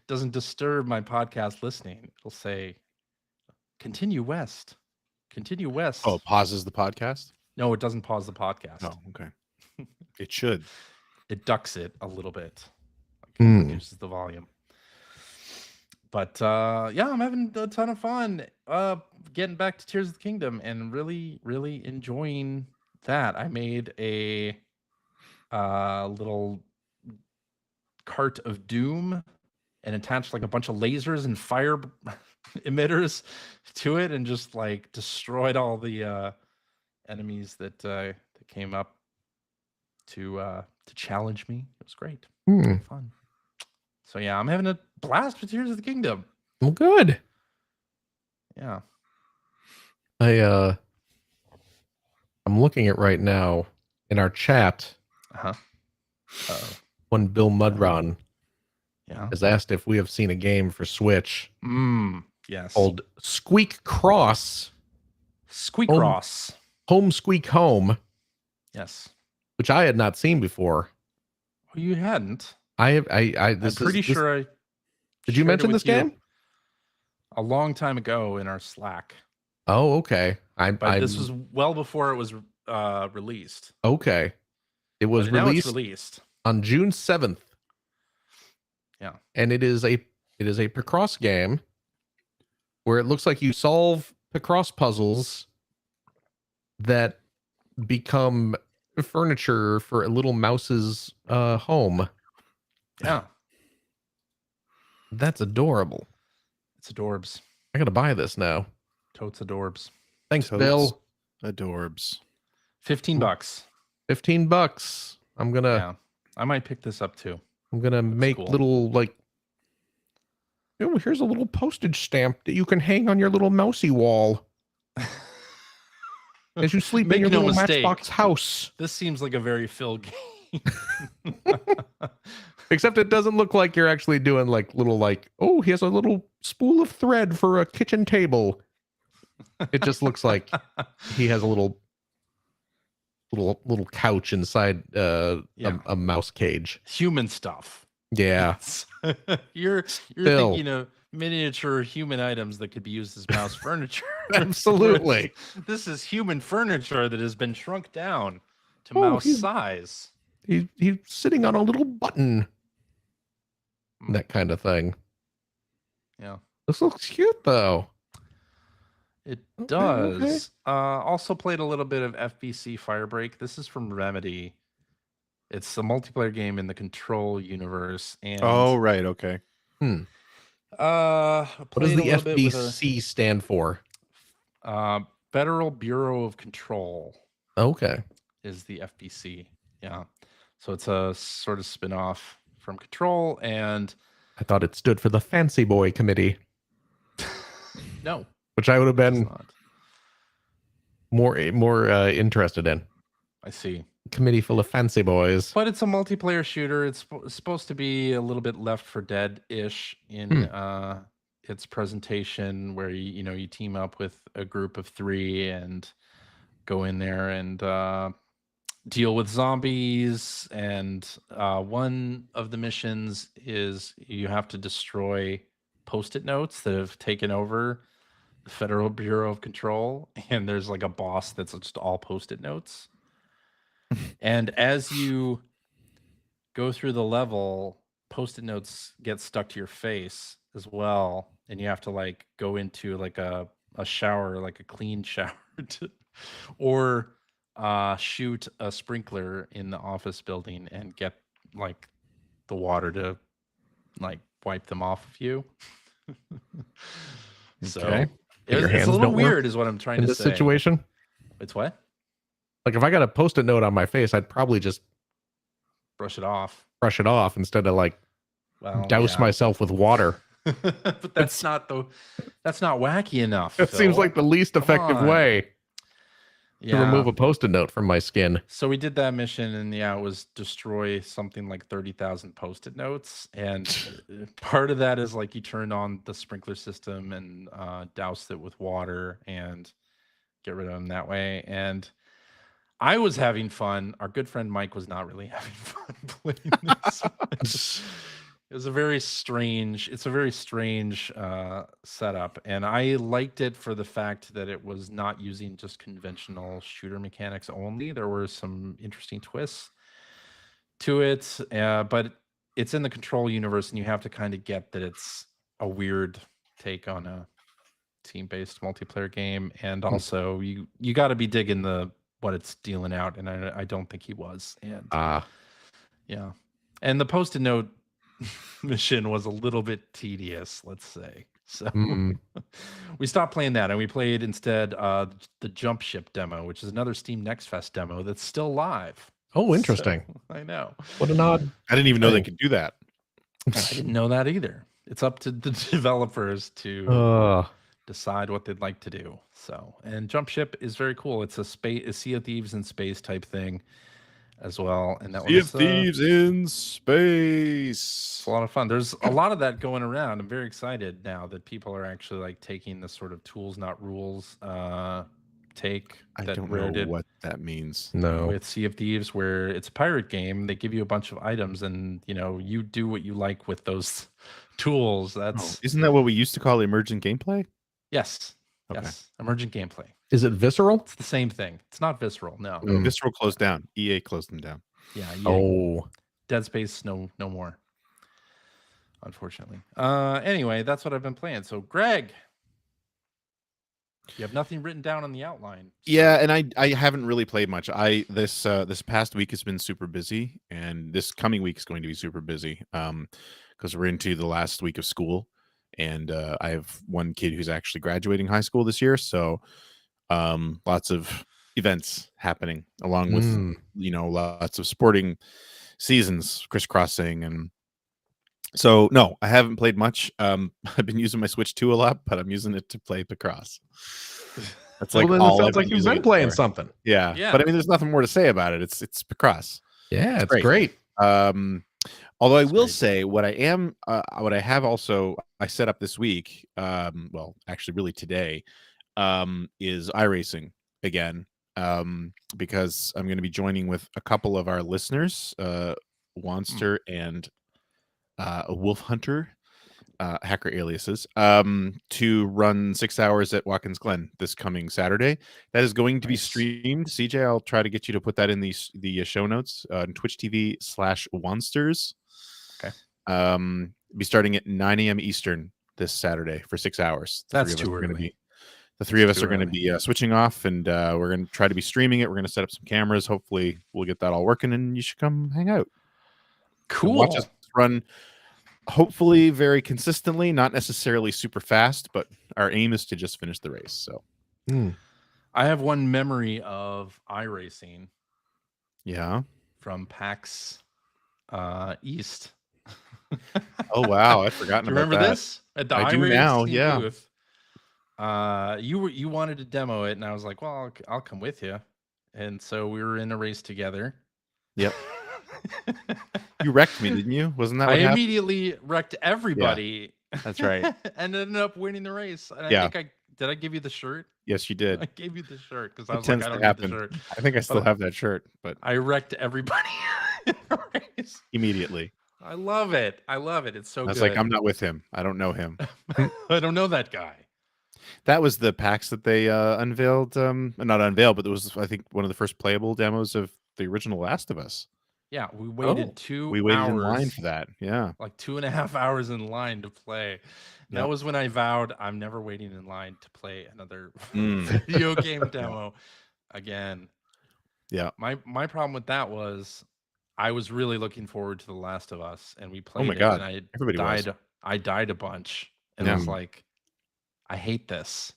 doesn't disturb my podcast listening. It'll say, "Continue west, continue west." Oh, it pauses the podcast? No, it doesn't pause the podcast. Oh, okay. It should. It ducks it a little bit, like reduces the volume. But yeah, I'm having a ton of fun getting back to Tears of the Kingdom and really, really enjoying that. I made a little cart of doom and attached like a bunch of lasers and fire emitters to it and just like destroyed all the enemies that came up to challenge me. It was great. Fun. So yeah, I'm having a blast with Tears of the Kingdom. Well, good. Yeah. I'm looking at right now in our chat. One Bill Mudron has asked if we have seen a game for Switch. Yes. Called Squeak Cross. Squeak Cross. Home Squeak Home. Yes. Which I had not seen before. Oh, you hadn't? I'm pretty sure I. Did you mention this game? A long time ago in our Slack. Oh, okay. But this was well before it was released. Okay. It was released on June 7th. Yeah. And it is a Picross game where it looks like you solve Picross puzzles that become furniture for a little mouse's home. Yeah. That's adorable. It's adorbs. I gotta buy this now. Totes adorbs. Thanks, Bill. Adorbs. $15. $15. I'm gonna. Yeah. I might pick this up too. I'm gonna make little like. Oh, here's a little postage stamp that you can hang on your little mousy wall as you sleep in your little Matchbox house. This seems like a very Phil game. Except it doesn't look like you're actually doing like little like, oh, he has a little spool of thread for a kitchen table. It just looks like he has a little couch inside a mouse cage. Human stuff. Yeah. You're thinking of miniature human items that could be used as mouse furniture. Absolutely. This is human furniture that has been shrunk down to mouse size. He's sitting on a little button. That kind of thing. Yeah. This looks cute though. It does. Okay. Also played a little bit of FBC Firebreak. This is from Remedy. It's a multiplayer game in the Control universe. And oh, right. Okay. What does the FBC stand for? Federal Bureau of Control. Okay. Is the FBC. Yeah. So it's a sort of spin-off from Control, and I thought it stood for the Fancy Boy Committee. No. Which I would have been more interested in. I see. Committee full of fancy boys. But it's a multiplayer shooter. It's supposed to be a little bit Left 4 Dead-ish in its presentation, where you team up with a group of 3 and go in there and deal with zombies. And one of the missions is you have to destroy Post-it notes that have taken over the Federal Bureau of Control, and there's like a boss that's just all Post-it notes. And as you go through the level, Post-it notes get stuck to your face as well, and you have to like go into like a shower, like a clean shower, or shoot a sprinkler in the office building and get like the water to like wipe them off of you. So But your It's a hands little don't work weird, is what I'm trying in to this say. situation. It's what? Like if I got a Post-it note on my face, I'd probably just Brush it off. brush it off instead of like douse myself with water. But that's not wacky enough. It seems Phil. like the least effective on. way Yeah. to remove a Post-it note from my skin. So we did that mission, and it was destroy something like 30,000 Post-it notes. And part of that is like you turned on the sprinkler system and doused it with water and get rid of them that way. And I was having fun. Our good friend Mike was not really having fun playing this. It's a very strange setup, and I liked it for the fact that it was not using just conventional shooter mechanics only. There were some interesting twists to it, but it's in the Control universe, and you have to kind of get that it's a weird take on a team-based multiplayer game, and also you got to be digging what it's dealing out, and I don't think he was. And yeah, and the Post-it note mission was a little bit tedious, let's say. So we stopped playing that, and we played instead the Jump Ship demo, which is another Steam Next Fest demo that's still live. Oh, interesting. So, I know. What an odd. I didn't even know they could do that. I didn't know that either. It's up to the developers to decide what they'd like to do. So, and Jump Ship is very cool. It's a Sea of Thieves in space type thing as well. And that Sea of Thieves in space. It's a lot of fun. There's a lot of that going around. I'm very excited now that people are actually like taking the sort of tools, not rules take. I that don't Rare know did what that means. No. with Sea of Thieves, where it's a pirate game. They give you a bunch of items, and you do what you like with those tools. That's Isn't that what we used to call emergent gameplay? yes, Okay. yes, emergent gameplay. Is it visceral? It's the same thing. It's not visceral. No. Visceral closed down. EA closed them down. Yeah. Oh. Dead Space, no more. Unfortunately. Anyway, that's what I've been playing. So, Greg, you have nothing written down on the outline. So. Yeah, and I haven't really played much. This past week has been super busy, and this coming week is going to be super busy because we're into the last week of school, and I have one kid who's actually graduating high school this year, so lots of events happening along with lots of sporting seasons crisscrossing. And so no, I haven't played much. I've been using my Switch 2 a lot, but I'm using it to play Picross. That's like all. It sounds like you've been playing something. Yeah, but I mean, there's nothing more to say about it. It's Picross. Yeah, it's great. Although I will say what I have also I set up this week. Well, actually, really today, is iRacing again. Because I'm going to be joining with a couple of our listeners, Wanster and Wolf Hunter, hacker aliases, to run 6 hours at Watkins Glen this coming Saturday. That is going to be streamed. CJ, I'll try to get you to put that in the show notes on Twitch TV/Wansters. Okay. Be starting at 9 a.m. Eastern this Saturday for 6 hours. That's too early. The three of us are going to be switching off, and we're going to try to be streaming it. We're going to set up some cameras. Hopefully, we'll get that all working, and you should come hang out. Cool. And watch us run, hopefully, very consistently, not necessarily super fast, but our aim is to just finish the race. So, I have one memory of iRacing. Yeah. From PAX East. Oh wow, I've forgotten. Do you remember this at the I do now. Yeah. Booth. You wanted to demo it, and I was like, well, I'll come with you. And so we were in a race together. Yep. You wrecked me, didn't you? Wasn't that what happened? Immediately wrecked everybody. Yeah, that's right. And ended up winning the race. And I think did I give you the shirt? Yes, you did. I gave you the shirt because I was like, I don't need the shirt. I think I still have that shirt, but I wrecked everybody in the race. Immediately. I love it. It's so good. I was like, I'm not with him. I don't know him. I don't know that guy. That was the PAX that they unveiled. Not unveiled, but it was, I think, one of the first playable demos of the original Last of Us. Yeah, we waited 2 hours. We waited in line for that. Yeah. Like 2.5 hours in line to play. Yep. That was when I vowed I'm never waiting in line to play another video game demo again. Yeah. My problem with that was I was really looking forward to The Last of Us, and we played Oh my God. and Everybody I died a bunch. And I was like, I hate this.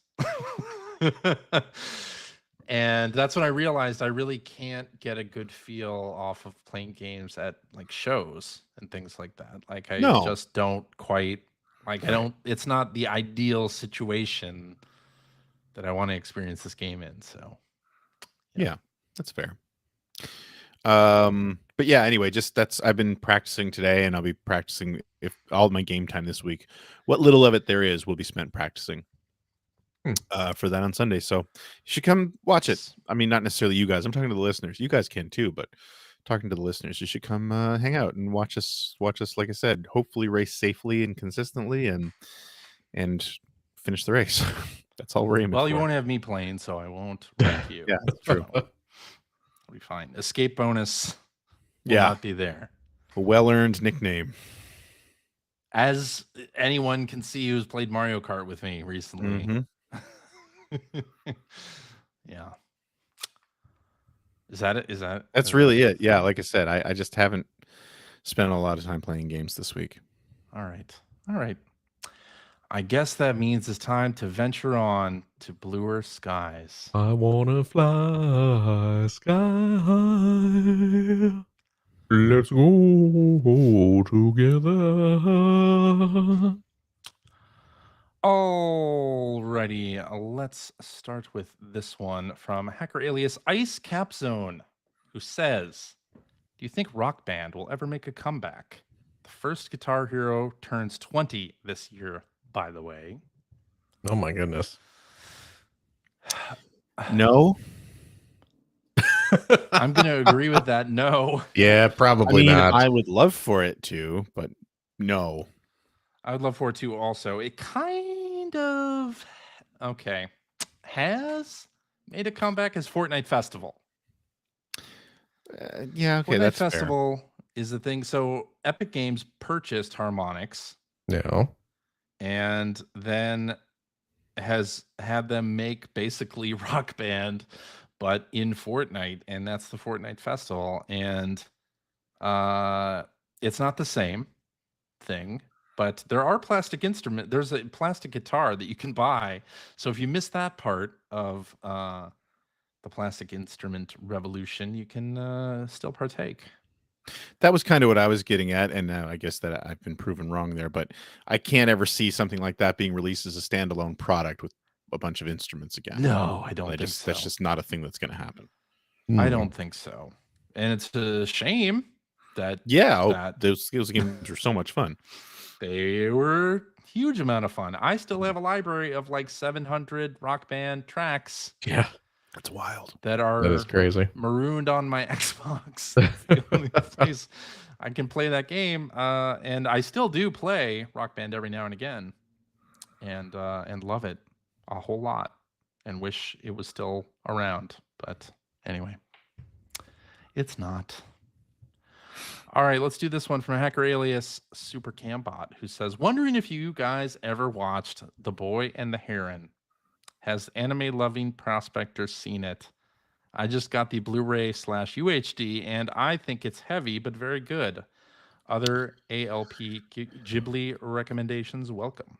And that's when I realized I really can't get a good feel off of playing games at like shows and things like that. Like I No. just don't quite like I Right. don't it's not the ideal situation that I want to experience this game in. So Yeah, that's fair. But yeah, anyway, I've been practicing today, and I'll be practicing if all my game time this week. What little of it there is will be spent practicing for that on Sunday. So you should come watch it. I mean, not necessarily you guys. I'm talking to the listeners. You guys can too, but talking to the listeners, you should come hang out and watch us. Watch us, like I said, hopefully race safely and consistently, and finish the race. That's all we're aiming well, for. you won't have me playing, so I won't wreck you. Yeah, that's true. It'll be fine. Escape bonus will Yeah. not be there. A well-earned nickname. As anyone can see who's played Mario Kart with me recently. Mhm. Yeah. Is that it? That's really it. Yeah, like I said, I just haven't spent a lot of time playing games this week. All right. I guess that means it's time to venture on to bluer skies. I wanna fly sky high. Let's go together. Alrighty, let's start with this one from hacker alias Ice Cap Zone, who says, "Do you think Rock Band will ever make a comeback? The first Guitar Hero turns 20 this year, by the way." Oh my goodness. No. I'm going to agree with that. No. Yeah, probably not. I would love for it to, but no. I would love for it to also. It kind of, has made a comeback as Fortnite Festival. Yeah, okay, Fortnite that's Festival is the thing. So Epic Games purchased Harmonix No. and then has had them make basically Rock Band, but in Fortnite, and that's the Fortnite Festival. And it's not the same thing, but there are plastic instrument. There's a plastic guitar that you can buy. So if you miss that part of the plastic instrument revolution, you can still partake. That was kind of what I was getting at, and now I guess that I've been proven wrong there. But I can't ever see something like that being released as a standalone product with a bunch of instruments again. No, I don't think so. That's just not a thing that's going to happen. I don't think so, and it's a shame that those games were so much fun. They were huge amount of fun. I still have a library of like 700 Rock Band tracks. Yeah, that's wild. That is crazy. Marooned on my Xbox. That's the only place I can play that game. And I still do play Rock Band every now and again, and love it a whole lot, and wish it was still around. But anyway, it's not. All right, let's do this one from a hacker alias Super Cambot, who says, "Wondering if you guys ever watched The Boy and the Heron. Has anime-loving prospectors seen it? I just got the Blu-ray/UHD, and I think it's heavy but very good. Other ALP Ghibli recommendations welcome."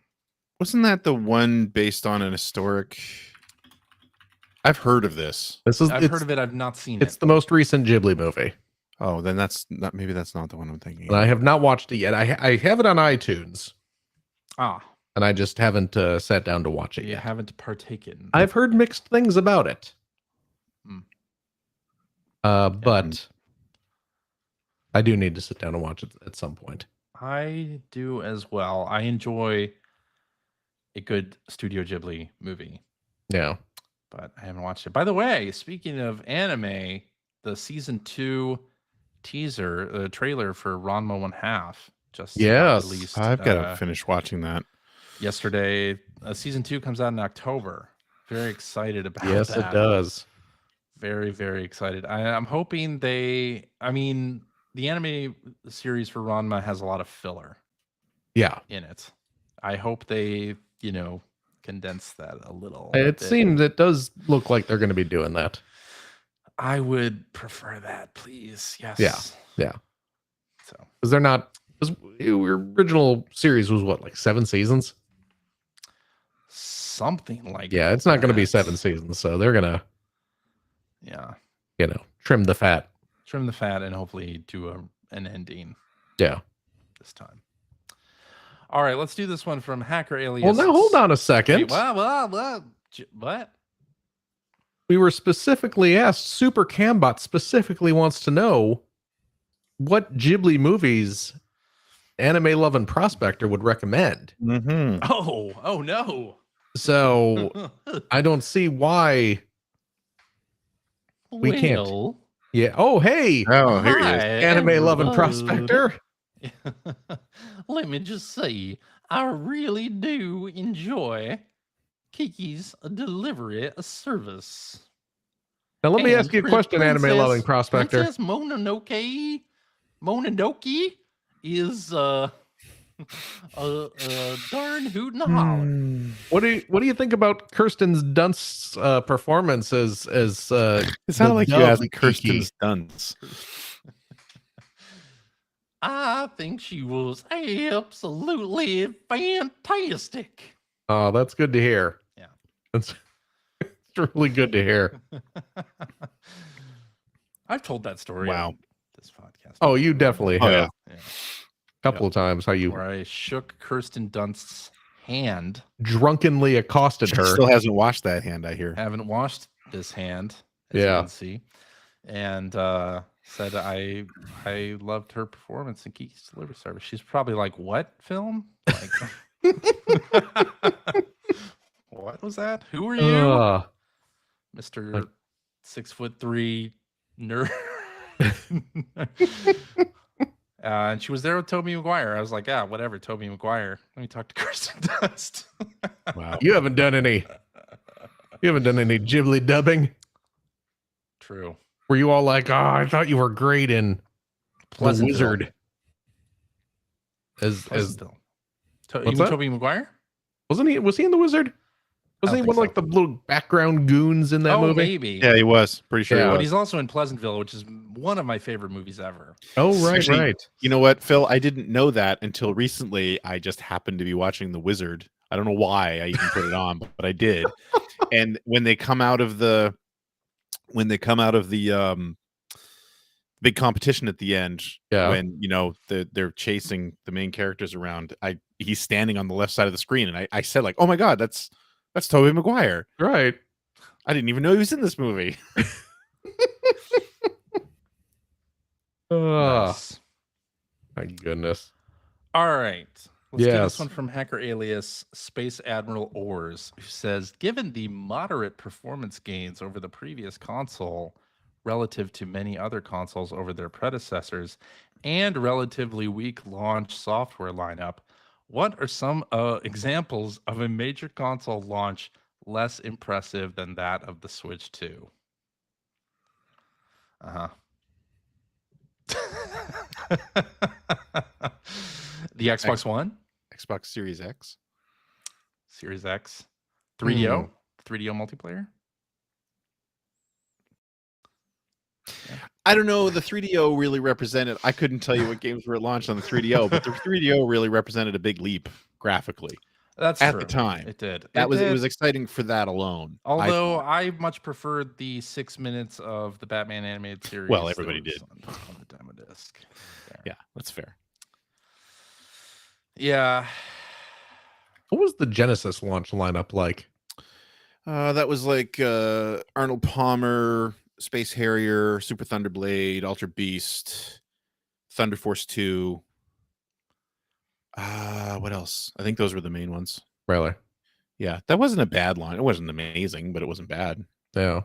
Wasn't that the one based on an historic? I've heard of this. I've heard of it. I've not seen it. It's the most recent Ghibli movie. Oh, then that's not. Maybe that's not the one I'm thinking. And I have not watched it yet. I have it on iTunes. And I just haven't sat down to watch it yet. You haven't partaken. I've heard mixed things about it. But I do need to sit down and watch it at some point. I do as well. I enjoy a good Studio Ghibli movie. Yeah. But I haven't watched it. By the way, speaking of anime, the season 2 teaser, trailer for Ranma 1/2 just got released. I've got to finish watching that. Yesterday. Season 2 comes out in October. Very excited about that. Yes, it does. Very, very excited. I'm hoping the anime series for Ranma has a lot of filler. Yeah. In it. I hope they, condense that a little. It does look like they're going to be doing that. I would prefer that, please. Yes. Yeah. So, because they're not. Your original series was what, like 7 seasons? something like Yeah, it's not going to be that. 7 seasons, so they're gonna, Yeah, trim the fat. trim the fat and hopefully do an ending Yeah. this time. All right, let's do this one from Hacker Alias. Well, now hold on a second. Wait, what? We were specifically asked. Super Cambot specifically wants to know what Ghibli movies Anime Lovin' Prospector would recommend. Mm-hmm. Oh no. So I don't see why we can't. Yeah. Oh, hey, Oh, here he is. Anime Lovin' Prospector. Let me just say, I really do enjoy Kiki's delivery service. Now let me And ask you a question, Anime Loving Prospector. Princess Mononoke is a darn hoot and a holler. What do you think about Kirsten Dunst's performance as It sounded like you asked Kirsten Dunst. I think she was absolutely fantastic. Oh, that's good to hear. Yeah. It's really good to hear. I've told that story. Wow. On this podcast. Oh, you definitely Oh, have. Yeah. A couple of times how you Where I shook Kirsten Dunst's hand. drunkenly accosted She her. still hasn't washed that hand, I hear. Haven't washed this hand, as you can see. And said I loved her performance in Kiki's Delivery Service. She's probably like, what film? Like, what was that? Who are you? Mr. 6'3" nerd. And she was there with Tobey Maguire. I was like, whatever, Tobey Maguire. Let me talk to Kirsten Dunst. Wow. You haven't done any Ghibli dubbing? True. Were you all like, I thought you were great in The Wizard? As Pleasantville. You what's mean that? Tobey Maguire? Was he in The Wizard? Wasn't he one of like the little background goons in that movie? Maybe. Yeah, he was. Pretty sure he But was. he's also in Pleasantville, which is one of my favorite movies ever. Oh, right, Actually, right. You know what, Phil? I didn't know that until recently. I just happened to be watching The Wizard. I don't know why I even put it on, but I did. And when they come out of the big competition at the end, when they're chasing the main characters around, he's standing on the left side of the screen, and I said, like, oh my god, that's Tobey Maguire. Right. I didn't even know he was in this movie. Nice. My goodness. All right. Let's do Yes. this one from Hacker Alias Space Admiral Ors, who says, given the moderate performance gains over the previous console relative to many other consoles over their predecessors and relatively weak launch software lineup, what are some examples of a major console launch less impressive than that of the Switch 2? The Xbox One? Xbox Series X. Series X? 3DO? 3DO multiplayer? I don't know. The 3DO really represented. I couldn't tell you what games were launched on the 3DO, but the 3DO really represented a big leap graphically. That's at true. the time. It did. It was exciting for that alone. Although I much preferred the 6 minutes of the Batman animated series. Well, everybody did on the demo disc. Yeah, that's fair. Yeah. What was the Genesis launch lineup like? That was like Arnold Palmer, Space Harrier, Super Thunderblade, Ultra Beast, Thunder Force 2. What else? I think those were the main ones. Really? Yeah, that wasn't a bad line. It wasn't amazing, but it wasn't bad. Yeah.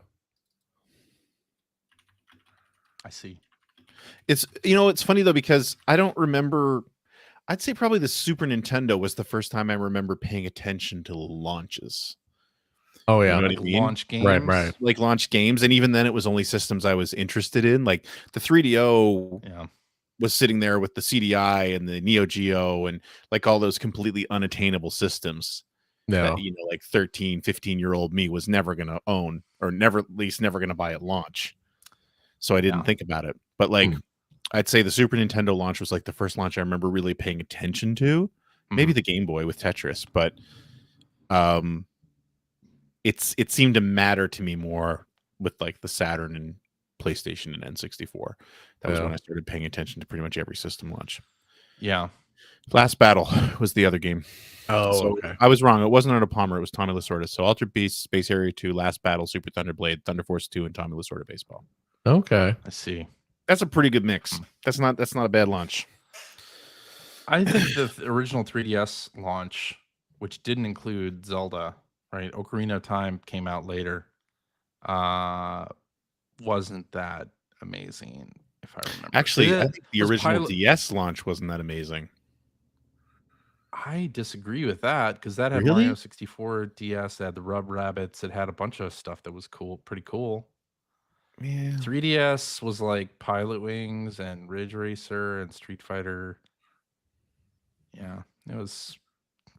I see. It's it's funny though, because I don't remember. I'd say probably the Super Nintendo was the first time I remember paying attention to launches. Oh yeah, you know like what I mean? Launch games, right. Like launch games, and even then, it was only systems I was interested in. Like the 3DO was sitting there with the CDI and the Neo Geo, and like all those completely unattainable systems. No, that, like 13, 15-year-old me was never going to own, or never going to buy at launch. So I didn't think about it. But like, I'd say the Super Nintendo launch was like the first launch I remember really paying attention to. Maybe the Game Boy with Tetris, but it seemed to matter to me more with like the Saturn and PlayStation and N64. That was when I started paying attention to pretty much every system launch. Yeah. Last Battle was the other game. Oh, so okay. I was wrong. It wasn't Arnold Palmer. It was Tommy Lasorda. So Ultra Beast, Space Harrier 2, Last Battle, Super Thunder Blade, Thunder Force 2, and Tommy Lasorda Baseball. Okay. I see. That's a pretty good mix. That's not a bad launch. I think the original 3DS launch, which didn't include Zelda, right? Ocarina of Time came out later. Wasn't that amazing, if I remember. Actually, I think the was original DS launch wasn't that amazing. I disagree with that because that had Really? Mario 64 DS, it had the Rub Rabbits, it had a bunch of stuff that was cool, pretty cool. Yeah. 3DS was like Pilot Wings and Ridge Racer and Street Fighter. Yeah, it was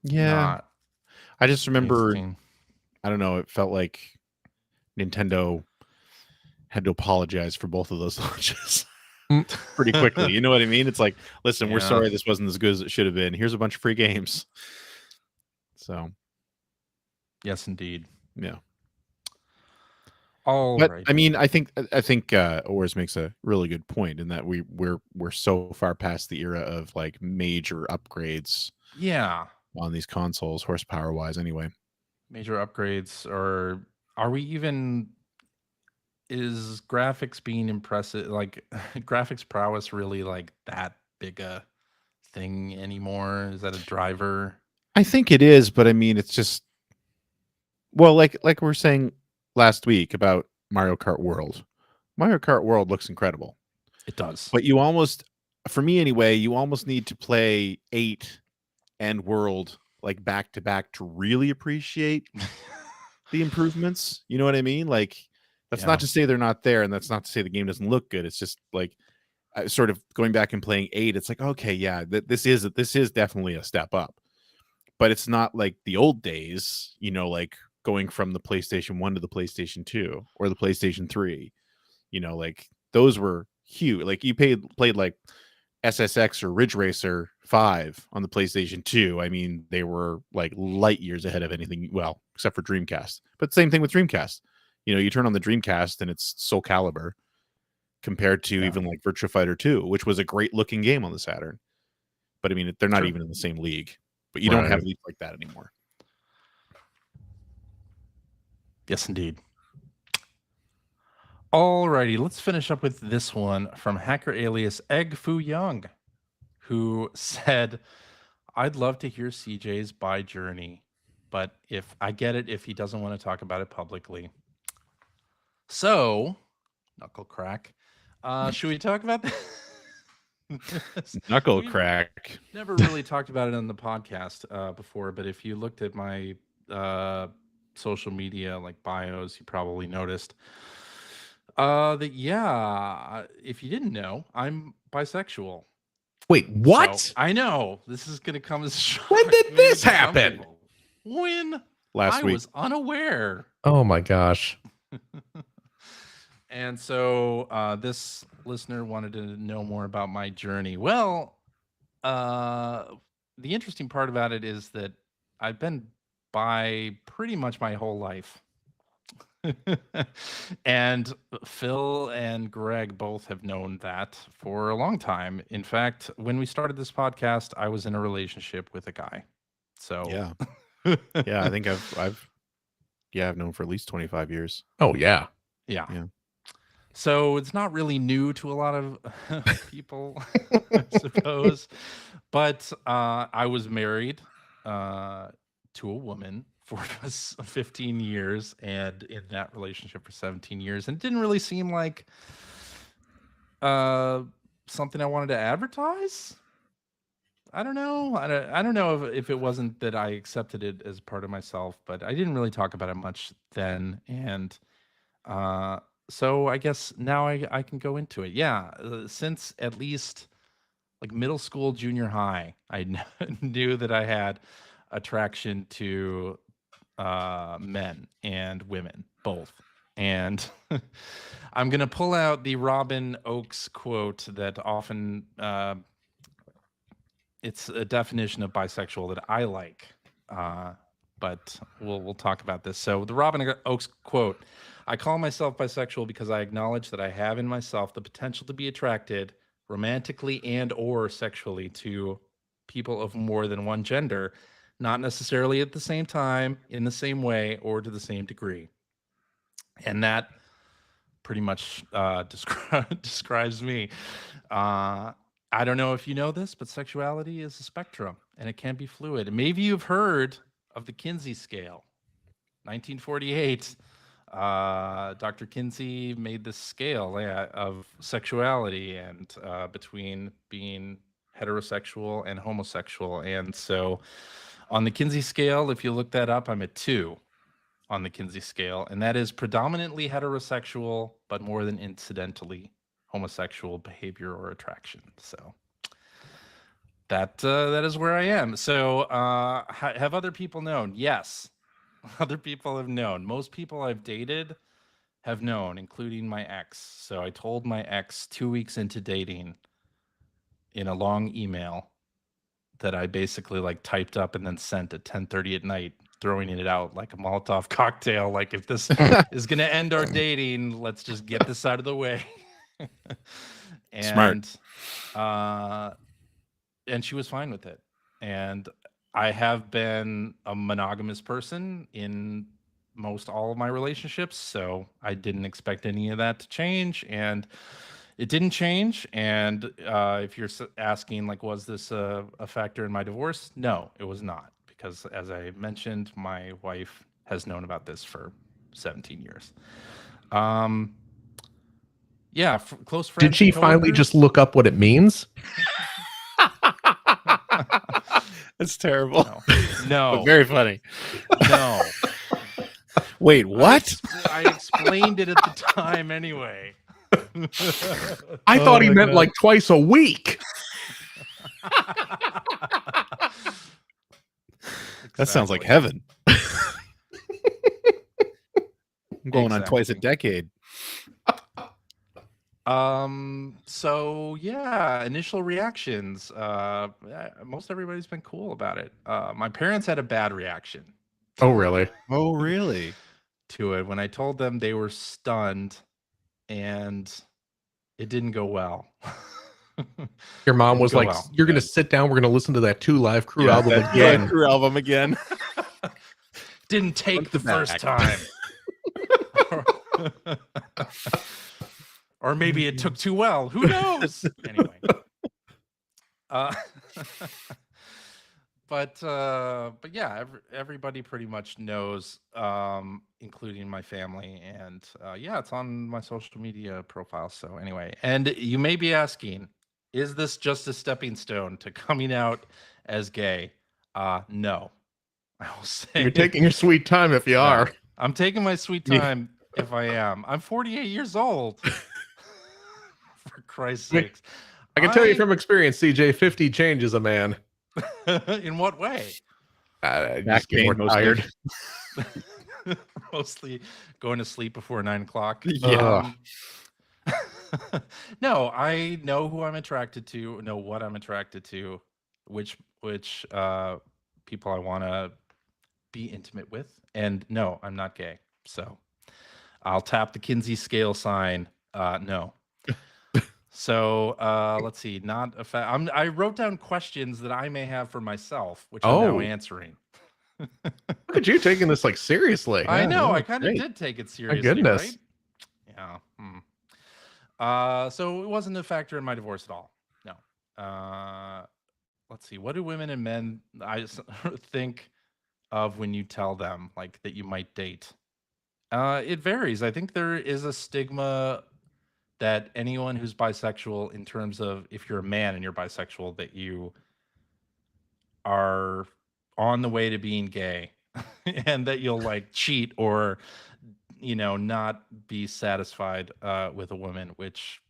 not I just remember, amazing. I don't know, it felt like Nintendo had to apologize for both of those launches pretty quickly. You know what I mean? It's like, listen, we're sorry this wasn't as good as it should have been. Here's a bunch of free games. So, yes, indeed. Yeah. All but right. I mean, I think Ors makes a really good point in that we're so far past the era of like major upgrades. Yeah. On these consoles, horsepower wise, anyway. Major upgrades, or are we even? Is graphics being impressive? Like graphics prowess really like that big a thing anymore? Is that a driver? I think it is, but I mean, it's just well, like we were saying last week about Mario Kart World. Mario Kart World looks incredible. It does. But you almost, for me anyway, you almost need to play 8 and World like back to back to really appreciate the improvements. You know what I mean? Like that's not to say they're not there, and that's not to say the game doesn't look good. It's just like sort of going back and playing 8. It's like, okay, yeah, this is definitely a step up, but it's not like the old days. You know, like going from the PlayStation 1 to the PlayStation 2 or the PlayStation 3. You know, like those were huge. Like you played like SSX or Ridge Racer 5 on the PlayStation 2. I mean, they were like light years ahead of anything, well, except for Dreamcast. But same thing with Dreamcast. You know, you turn on the Dreamcast and it's Soul Calibur compared to even like Virtua Fighter 2, which was a great looking game on the Saturn. But I mean, they're not even in the same league. But you don't have leagues like that anymore. Yes, indeed. Alrighty, let's finish up with this one from hacker alias Egg Fu Young, who said, I'd love to hear CJ's buy journey, but if I get it if he doesn't want to talk about it publicly. So, knuckle crack. Should we talk about this? Knuckle crack. Never really talked about it on the podcast before, but if you looked at my social media like bios, you probably noticed that if you didn't know, I'm bisexual. Wait, what? So, I know this is gonna come as a shock. When did this happen? When last week. I was unaware. Oh my gosh. And so this listener wanted to know more about my journey. Well, the interesting part about it is that I've been bi pretty much my whole life. And Phil and Greg both have known that for a long time. In fact, when we started this podcast, I was in a relationship with a guy. So yeah, I think I've known for at least 25 years. Oh yeah. So it's not really new to a lot of people, I suppose. But I was married to a woman for 15 years and in that relationship for 17 years. And it didn't really seem like something I wanted to advertise. I don't know. I don't know if it wasn't that I accepted it as part of myself, but I didn't really talk about it much then. And so I guess now I can go into it. Yeah, since at least like middle school, junior high, I knew that I had attraction to men and women, both. And I'm going to pull out the Robin Oakes quote that often it's a definition of bisexual that I like. but we'll talk about this. So the Robin Oakes quote: "I call myself bisexual because I acknowledge that I have in myself the potential to be attracted romantically and or sexually to people of more than one gender, not necessarily at the same time, in the same way, or to the same degree." And that pretty much describes me. I don't know if you know this, but sexuality is a spectrum and it can be fluid. And maybe you've heard of the Kinsey scale. 1948, Dr. Kinsey made this scale of sexuality and between being heterosexual and homosexual. And so on the Kinsey scale, if you look that up, I'm at 2 on the Kinsey scale, and that is predominantly heterosexual, but more than incidentally homosexual behavior or attraction. So that is where I am. So have other people known? Yes, other people have known. Most people I've dated have known, including my ex. So I told my ex 2 weeks into dating in a long email that I basically like typed up and then sent at 10:30 at night, throwing it out like a Molotov cocktail. Like, if this is going to end our dating, let's just get this out of the way. And, and she was fine with it. And I have been a monogamous person in most all of my relationships, so I didn't expect any of that to change, and it didn't change. And if you're asking, like, was this a factor in my divorce? No, it was not, because as I mentioned, my wife has known about this for 17 years. Yeah, close friends. Did she finally just look up what it means? That's terrible. No. But very funny. No. Wait, what? I explained it at the time anyway. I thought he meant like twice a week. That sounds like heaven. I'm going on twice a decade. So yeah, initial reactions. Most everybody's been cool about it. My parents had a bad reaction. Oh, really? Oh, really? To it when I told them. They were stunned, and it didn't go well. Your mom was like, well. You're going to sit down. We're going to listen to that 2 Live Crew album again. Live Crew album again. Didn't take the first time. Or maybe it took too well. Who knows? Anyway. But yeah, everybody pretty much knows, including my family. And yeah, it's on my social media profile. So anyway, and you may be asking, is this just a stepping stone to coming out as gay? No. I will say you're taking your sweet time if you are. I'm taking my sweet time if I am. I'm 48 years old. For Christ's sakes. I can tell you from experience, CJ, 50 changes a man. In what way? Just get more tired. Mostly going to sleep before 9 o'clock. Yeah. No, I know who I'm attracted to, know what I'm attracted to, which people I want to be intimate with. And no, I'm not gay. So I'll tap the Kinsey scale sign. No. So let's see. Not a I wrote down questions that I may have for myself, which I'm now answering. Look at you taking this like seriously. I know. I kind of did take it seriously. My goodness. Right? Yeah. So it wasn't a factor in my divorce at all. No. Let's see. What do women and men think of when you tell them like that you might date? It varies. I think there is a stigma that anyone who's bisexual, in terms of if you're a man and you're bisexual, that you are on the way to being gay and that you'll like cheat or, not be satisfied with a woman, which,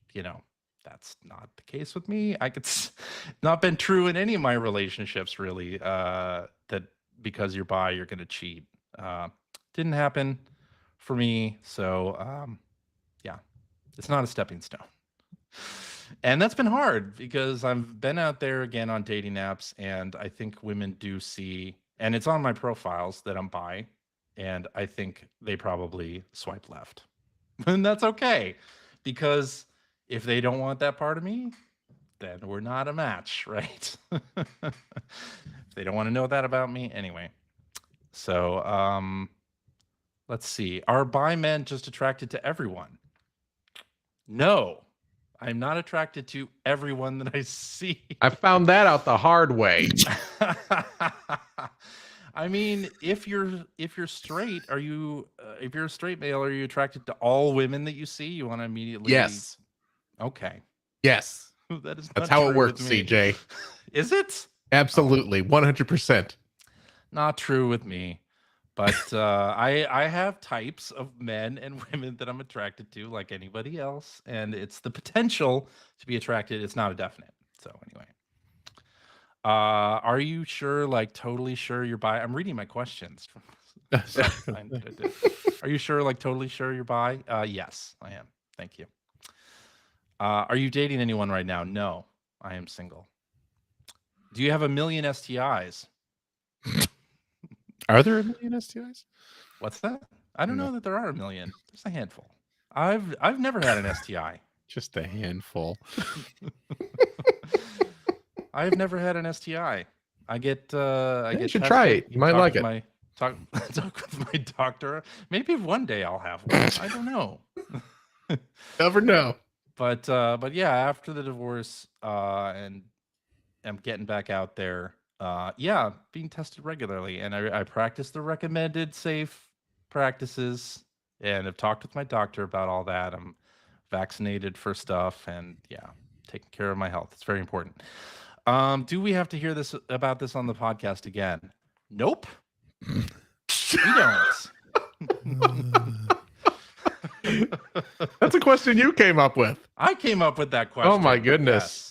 that's not the case with me. It's not been true in any of my relationships, really, that because you're bi, you're going to cheat. Didn't happen for me. So, yeah. It's not a stepping stone. And that's been hard because I've been out there again on dating apps, and I think women do see, and it's on my profiles that I'm bi, and I think they probably swipe left. And that's okay, because if they don't want that part of me, then we're not a match, right? If they don't want to know that about me, anyway. So, let's see. Are bi men just attracted to everyone? No, I'm not attracted to everyone that I see. I found that out the hard way. I mean, if you're straight, are you if you're a straight male, are you attracted to all women that you see? You want to immediately Yes. Okay. Yes. That's That's how it works, CJ. Is it? Absolutely. 100%. Not true with me. But I have types of men and women that I'm attracted to, like anybody else, and it's the potential to be attracted. It's not a definite. So anyway, are you sure, like totally sure you're bi? I'm reading my questions. Are you sure, like totally sure you're bi? Yes, I am. Thank you. Are you dating anyone right now? No, I am single. Do you have a million STIs? Are there a million STIs? What's that? I don't No. know that there are a million. There's a handful. I've never had an STI. Just a handful. I've never had an STI. I get You should try it. You might like it. Talk with my doctor. Maybe one day I'll have one. I don't know. Never know. But yeah, after the divorce, and I'm getting back out there. Yeah, being tested regularly, and I practice the recommended safe practices, and I've talked with my doctor about all that. I'm vaccinated for stuff, and yeah, taking care of my health. It's very important. Do we have to hear about this on the podcast again? Nope. We don't. That's a question you came up with. I came up with that question. Oh my goodness. Yes.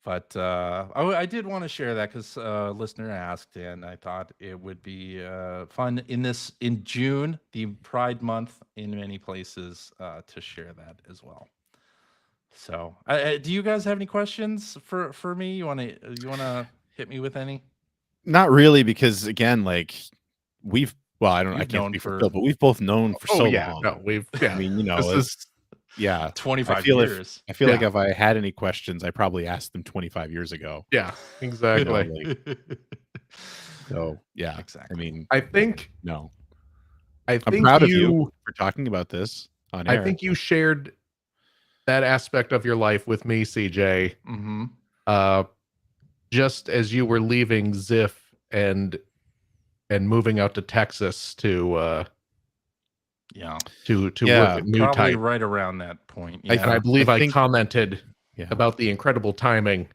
But I did want to share that because a listener asked, and I thought it would be fun in June, the Pride Month in many places, to share that as well. So, do you guys have any questions for me? You want to hit me with any? Not really, because again, like I don't know, I You've can't known speak for for- Phil, but we've both known for so yeah. long. No, I mean, you know, this is yeah, 25 feel years. I feel like Yeah. if I had any questions, I probably asked them 25 years ago. yeah, exactly. Like, so yeah, Exactly. I mean, I think no, I'm I'm proud of you for talking about this on air. I think you shared that aspect of your life with me, CJ. Mm-hmm. Just as you were leaving Ziff and moving out to Texas to Yeah. to Yeah, work at New Probably Type. right around that point. I Yeah. And I believe I I think- commented Yeah. about the incredible timing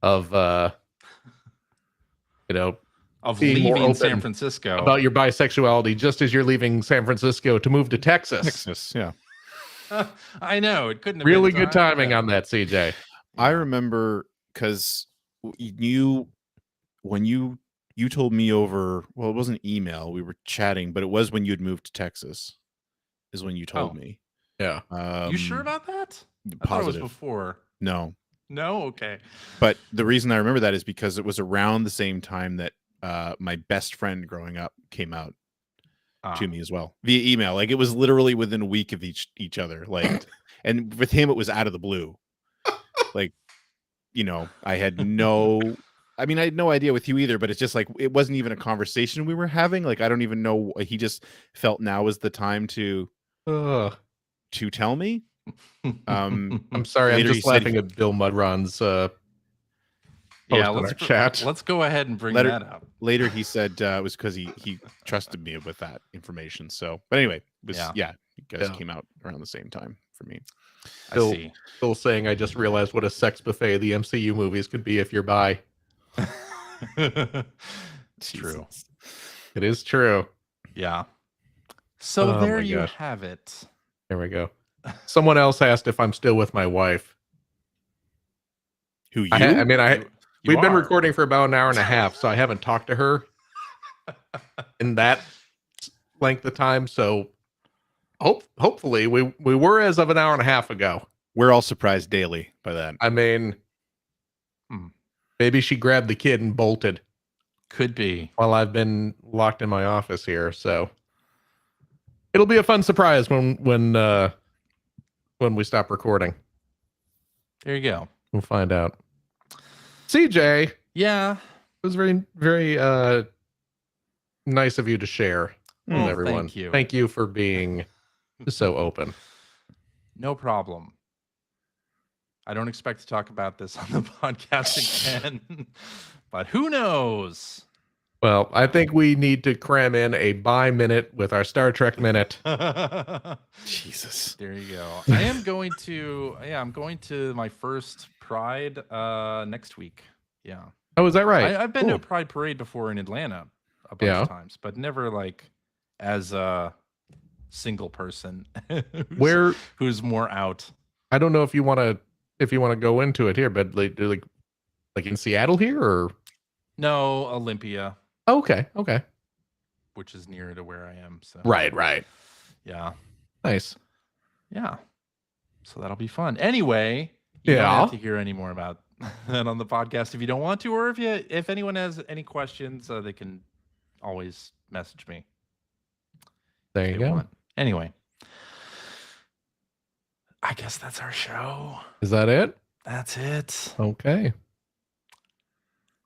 of of being more leaving open San Francisco. about your bisexuality just as you're leaving San Francisco to move to Texas. Texas, yeah. I know it couldn't have Really been good timing better. on that, CJ. I remember because when you told me over, well, it wasn't email, we were chatting, but it was when you had moved to Texas is when you told Oh. me. Yeah. You sure about that? I thought it Positive. was before. No. No, okay. But the reason I remember that is because it was around the same time that my best friend growing up came out to me as well via email. Like it was literally within a week of each other. Like, and with him, it was out of the blue. Like, you know, I had no idea with you either, but it's just like, it wasn't even a conversation we were having. Like, I don't even know. He just felt now was the time to tell me. I'm sorry, I'm Later he just said laughing at Bill Mudron's Yeah, on our chat. let's go ahead and bring Letter- that up. Later, he said it was because he trusted me with that information. So, but anyway, it was, you guys came out around the same time for me. I see. Still saying, I just realized what a sex buffet the MCU movies could be if you're bi. It's true. It is true. Yeah. So Oh there my you gosh. have it. There we go. Someone else asked if I'm still with my wife. Who you? We've been are. recording for about an hour and a half, so I haven't talked to her in that length of time. So hopefully we were as of an hour and a half ago. We're all surprised daily by that. I mean, maybe she grabbed the kid and bolted. Could be. while I've been locked in my office here. So it'll be a fun surprise when we stop recording. There you go. We'll find out. CJ, Yeah. it was very, very nice of you to share with Well, everyone. thank you. Thank you for being so open. No problem. I don't expect to talk about this on the podcast again, but who knows? Well, I think we need to cram in a bye minute with our Star Trek minute. Jesus. There you go. I'm going to my first Pride next week. Yeah. Oh, is that right? I've been to a Cool. Pride parade before in Atlanta a bunch of times, but never like as a single person who's more out. I don't know if you want to go into it here, but like in Seattle here or No, Olympia, okay. which is near to where I am. So Right. yeah. Nice. Yeah. So that'll be fun. Anyway, you don't have to hear any more about that on the podcast if you don't want to, or if anyone has any questions, they can always message me. There you go. Want. Anyway, I guess that's our show. Is that it? That's it. Okay.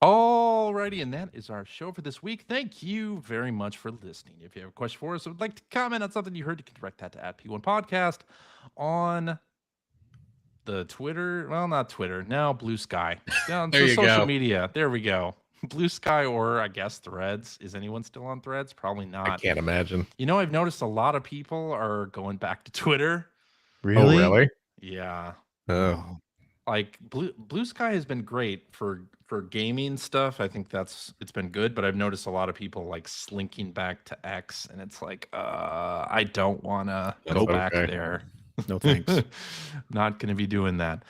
Alrighty, and that is our show for this week. Thank you very much for listening. If you have a question for us or would like to comment on something you heard, you can direct that to @P1 Podcast on the Twitter. Well, not Twitter. Now Blue Sky. Down There to you social go. media. There we go. Blue Sky, or I guess Threads. Is anyone still on Threads? Probably not. I can't imagine. You know, I've noticed a lot of people are going back to Twitter. Really? Oh, really? Yeah. Oh. Like Blue Sky has been great for gaming stuff. I think it's been good, but I've noticed a lot of people like slinking back to X, and it's like, I don't want to go back there. No thanks. Not going to be doing that.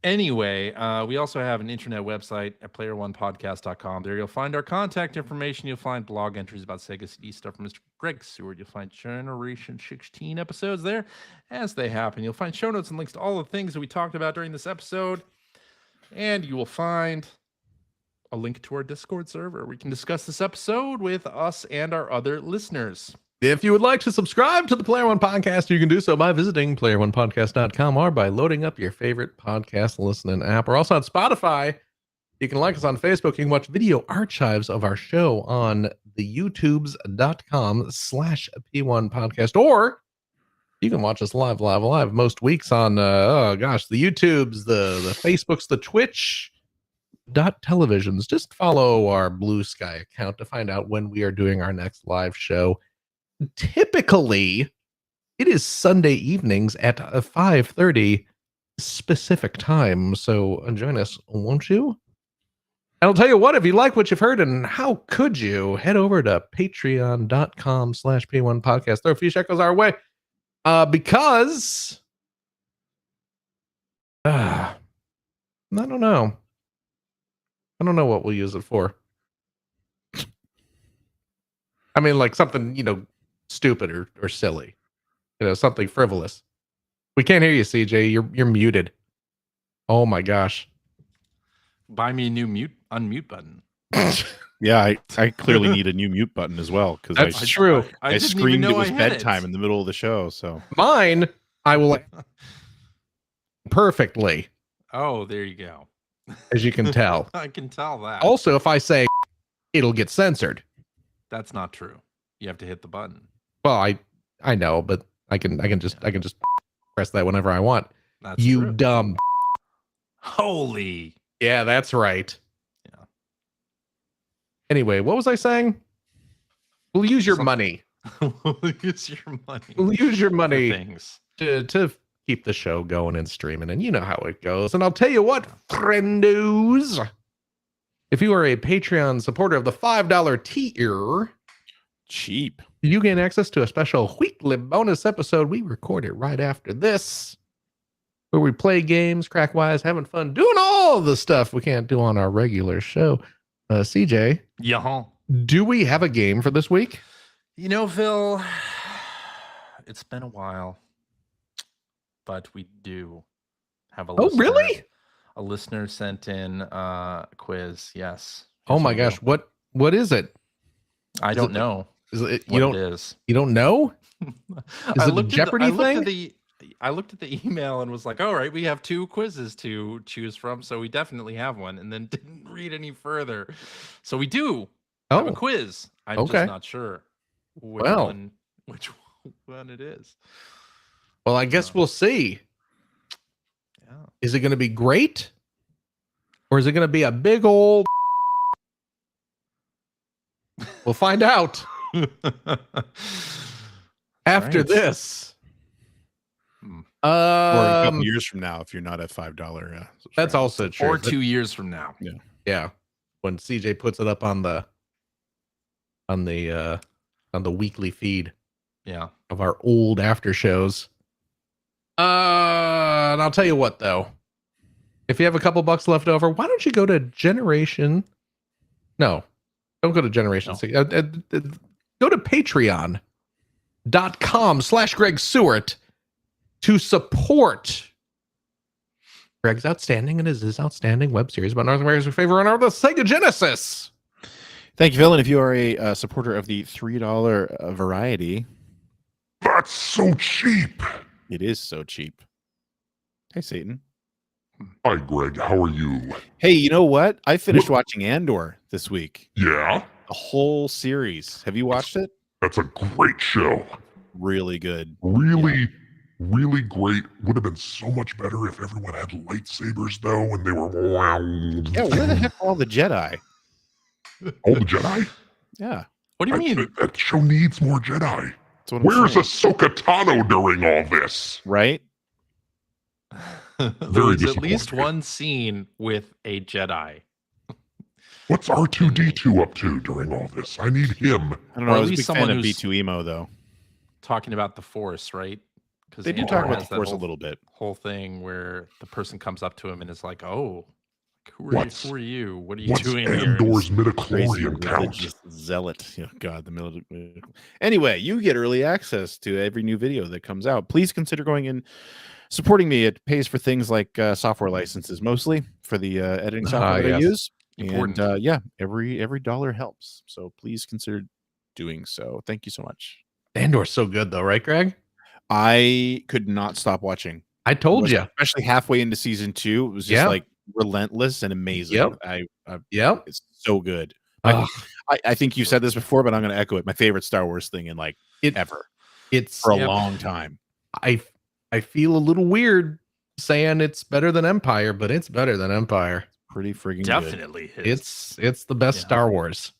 Anyway, we also have an internet website at player1podcast.com. There you'll find our contact information. You'll find blog entries about Sega CD stuff from Mr. Greg Seward. You'll find Generation 16 episodes there as they happen. You'll find show notes and links to all the things that we talked about during this episode. And you will find a link to our Discord server where we can discuss this episode with us and our other listeners. If you would like to subscribe to the Player One Podcast, you can do so by visiting player1podcast.com or by loading up your favorite podcast listening app. We're also on Spotify. You can like us on Facebook. You can watch video archives of our show on the youtubes.com/P1 Podcast, or you can watch us live most weeks on, the YouTubes, the Facebooks, the Twitch televisions. Just follow our Blue Sky account to find out when we are doing our next live show. Typically, it is Sunday evenings at 5:30 specific time. So join us, won't you? And I'll tell you what, if you like what you've heard, and how could you, head over to patreon.com/P1 Podcast. Throw a few shekels our way. Because I don't know. I don't know what we'll use it for. I mean, like something, stupid or silly, something frivolous. We can't hear you, CJ. You're muted. Oh my gosh. Buy me a new unmute button. Yeah, I clearly need a new mute button as well, because That's true. I didn't even screamed know it was I had bedtime in the middle of the show. So Mine, I will perfectly, Oh, there you go. as you can tell. I can tell that. Also, if I say it'll get censored. That's not true. You have to hit the button. Well, I know, but I can just press that whenever I want. That's You true. dumb. Holy. Yeah, that's right. Yeah. Anyway, what was I saying? We'll use your money. Use your money. We'll use your for money things. to keep the show going and streaming, and you know how it goes. And I'll tell you what, friendos, if you are a Patreon supporter of the $5 tier, cheap. you gain access to a special weekly bonus episode. We record it right after this, where we play games, crack wise, having fun, doing all the stuff we can't do on our regular show. CJ, Yeah. do we have a game for this week? Phil, it's been a while, but we do have a listener. Really? A listener sent in a quiz. Yes. Oh Yes, my we gosh, do. what What is it? I Is don't it know Is it what it is. you don't know? Is I it a looked Jeopardy thing? I looked at the email and was like, all right, we have 2 quizzes to choose from, so we definitely have one, and then didn't read any further. So we do have a Oh, quiz. I'm okay. just not sure which Well. which one it is. Well, I guess we'll see. Yeah. Is it going to be great? Or is it going to be a big old... We'll find out after Right. this. Or a couple Um, years from now, if you're not a $5 that's subscriber. also true. Or 2 years from now. Yeah, when CJ puts it up on the weekly feed Yeah. of our old after shows. And I'll tell you what, though, if you have a couple bucks left over, why don't you go to Generation? No, don't go to Generation. No. Go to Patreon.com/Greg Seward to support Greg's outstanding and his outstanding web series about North America's favorite runner of the Sega Genesis. Thank you, Phil. And if you are a supporter of the $3 variety, That's so cheap. it is so cheap. Hey, Satan. Hi, Greg. How are you? Hey, you know what? I finished watching Andor this week. Yeah, The whole series. Have you watched it? that's a great show. Really good. Really, really great. Would have been so much better if everyone had lightsabers, though, and they were Yeah, where the heck are all the Jedi? all the Jedi. Yeah. What do you mean? That show needs more Jedi. That's what I'm Where's saying. Ahsoka Tano during all this? Right? There Very was at least disappointing. one scene with a Jedi. What's R2D2 up to during all this? I need him. I don't know. Or I at was a least big fan someone of who's- B2 Emo, though. Talking about the Force, right? Because They do talk about the Force a little bit. Whole thing where the person comes up to him and is like, "Oh, who are What's- you? Who are you? What are you What's doing here?" Andor's Crazy midichlorian count? religious zealot. Oh, God, the military. Anyway, you get early access to every new video that comes out. Please consider going and supporting me. It pays for things like software licenses, mostly for the editing software that I yes. use. Important. And yeah, every dollar helps. So please consider doing so. Thank you so much. Andor's so good, though, right, Greg? I could not stop watching. I told you. Especially halfway into season 2, it was just Yeah. like relentless and amazing. Yep. Yep. It's so good. Ugh. I think you said this before, but I'm going to echo it. My favorite Star Wars thing in like ever It's for a Yep. long time. I feel a little weird saying it's better than Empire, but it's better than Empire. Pretty friggin' good. Definitely is. It's the best Yeah. Star Wars.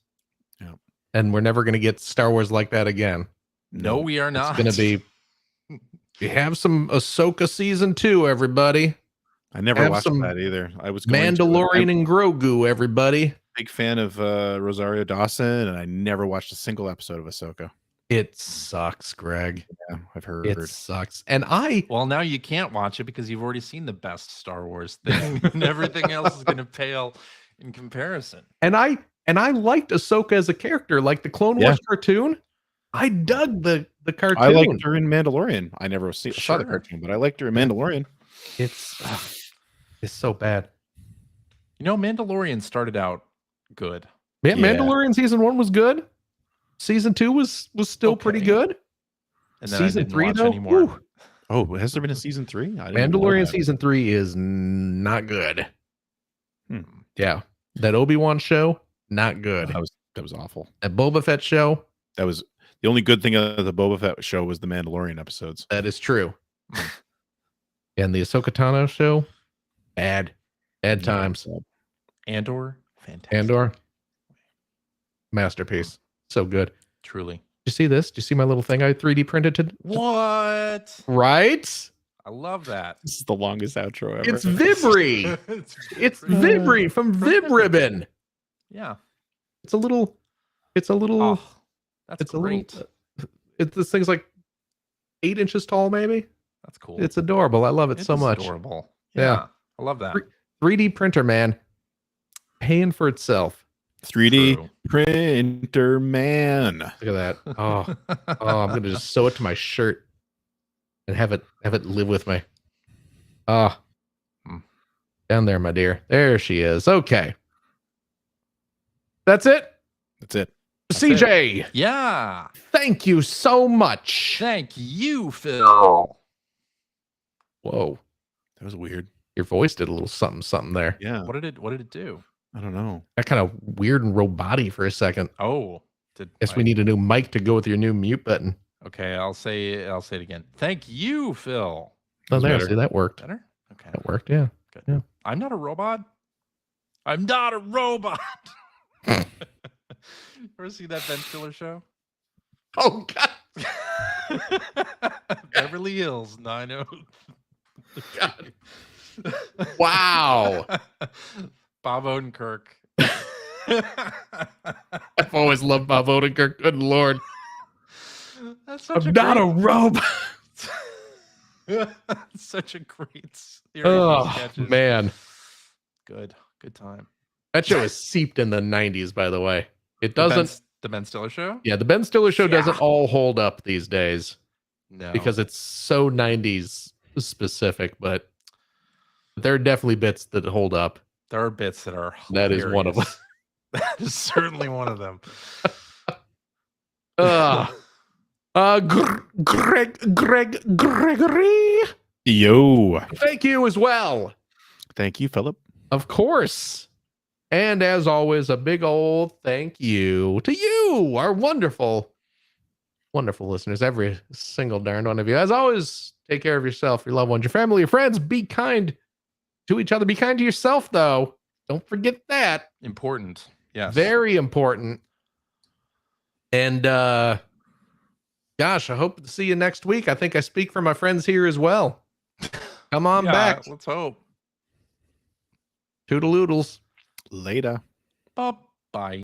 Yeah. And we're never going to get Star Wars like that again. No, we are not. It's going to be you have some Ahsoka season 2, everybody. I never Have watched some that either. I was going Mandalorian I'm and Grogu, everybody. a big fan of Rosario Dawson, and I never watched a single episode of Ahsoka. It sucks, Greg. Yeah, I've heard. It sucks. And I Well, now you can't watch it because you've already seen the best Star Wars thing, and everything else is going to pale in comparison. and I liked Ahsoka as a character, like the Clone Wars cartoon. I dug the cartoon. I liked her in Mandalorian. I never saw the Sure. cartoon, but I liked her in Mandalorian. It's so bad. You know, Mandalorian started out good. Man, Yeah. Mandalorian season 1 was good. Season 2 was still pretty Okay. good. And then I Season didn't 3 watch though, anymore. whew. Oh, has there been a season 3? I didn't even know Mandalorian that. season 3 is not good. Hmm. Yeah, that Obi-Wan show, not good. That was awful. That Boba Fett show, That was the only good thing of the Boba Fett show was the Mandalorian episodes. that is true. And the Ahsoka Tano show, bad times. Andor, fantastic. Andor, masterpiece, so good. Did Truly. you see this? Did you see my little thing I 3D printed? What? Right? I love that. This is the longest outro ever. It's Vibri. It's Vibri from Vib Ribbon. Yeah. It's a little. Oh, that's It's great. a little. This thing's like 8 inches tall, maybe. That's cool. It's adorable. I love it It so is much. adorable. Yeah. Yeah. I love that. 3D printer, man, paying for itself. 3D True. printer man. Look at that. Oh, I'm gonna just sew it to my shirt and have it live with me. Ah, Hmm. down there, my dear. There she is. Okay, that's it. That's it. That's CJ, Yeah. thank you so much. Thank you, Phil. Whoa, That was weird. your voice did a little something there. Yeah. What did it do? I don't know. Got kind of weird and roboty for a second. Oh, Guess we need a new mic to go with your new mute button. Okay, I'll say it again. Thank you, Phil. Oh, there. better. See, that worked. Better? Okay. That worked. Yeah. Good. Yeah. I'm not a robot. I'm not a robot. Ever see that Ben Stiller show? Oh God. Beverly Hills 90. God. Wow. Bob Odenkirk. I've always loved Bob Odenkirk. Good Lord. That's such I'm not a great, robot. such a great series of Oh sketches. man, Good time. that show is seeped in the '90s. By the way, it The Ben- doesn't. the Ben Stiller show? Yeah, the Ben Stiller show Yeah. doesn't all hold up these days No. because it's so '90s specific. But there are definitely bits that hold up. there are bits that are That is one of them. hilarious. That is certainly one of them. Gregory, Yo. thank you as well. Thank you, Philip. Of course. And as always, a big old thank you to you, our wonderful, wonderful listeners, every single darn one of you. As always, take care of yourself, your loved ones, your family, your friends. Be kind to each other. Be kind to yourself, though. Don't forget that. Important. Yes. Very important. And gosh, I hope to see you next week. I think I speak for my friends here as well. Come on Yeah, back. Let's hope. Toodaloodles. Later. Bye.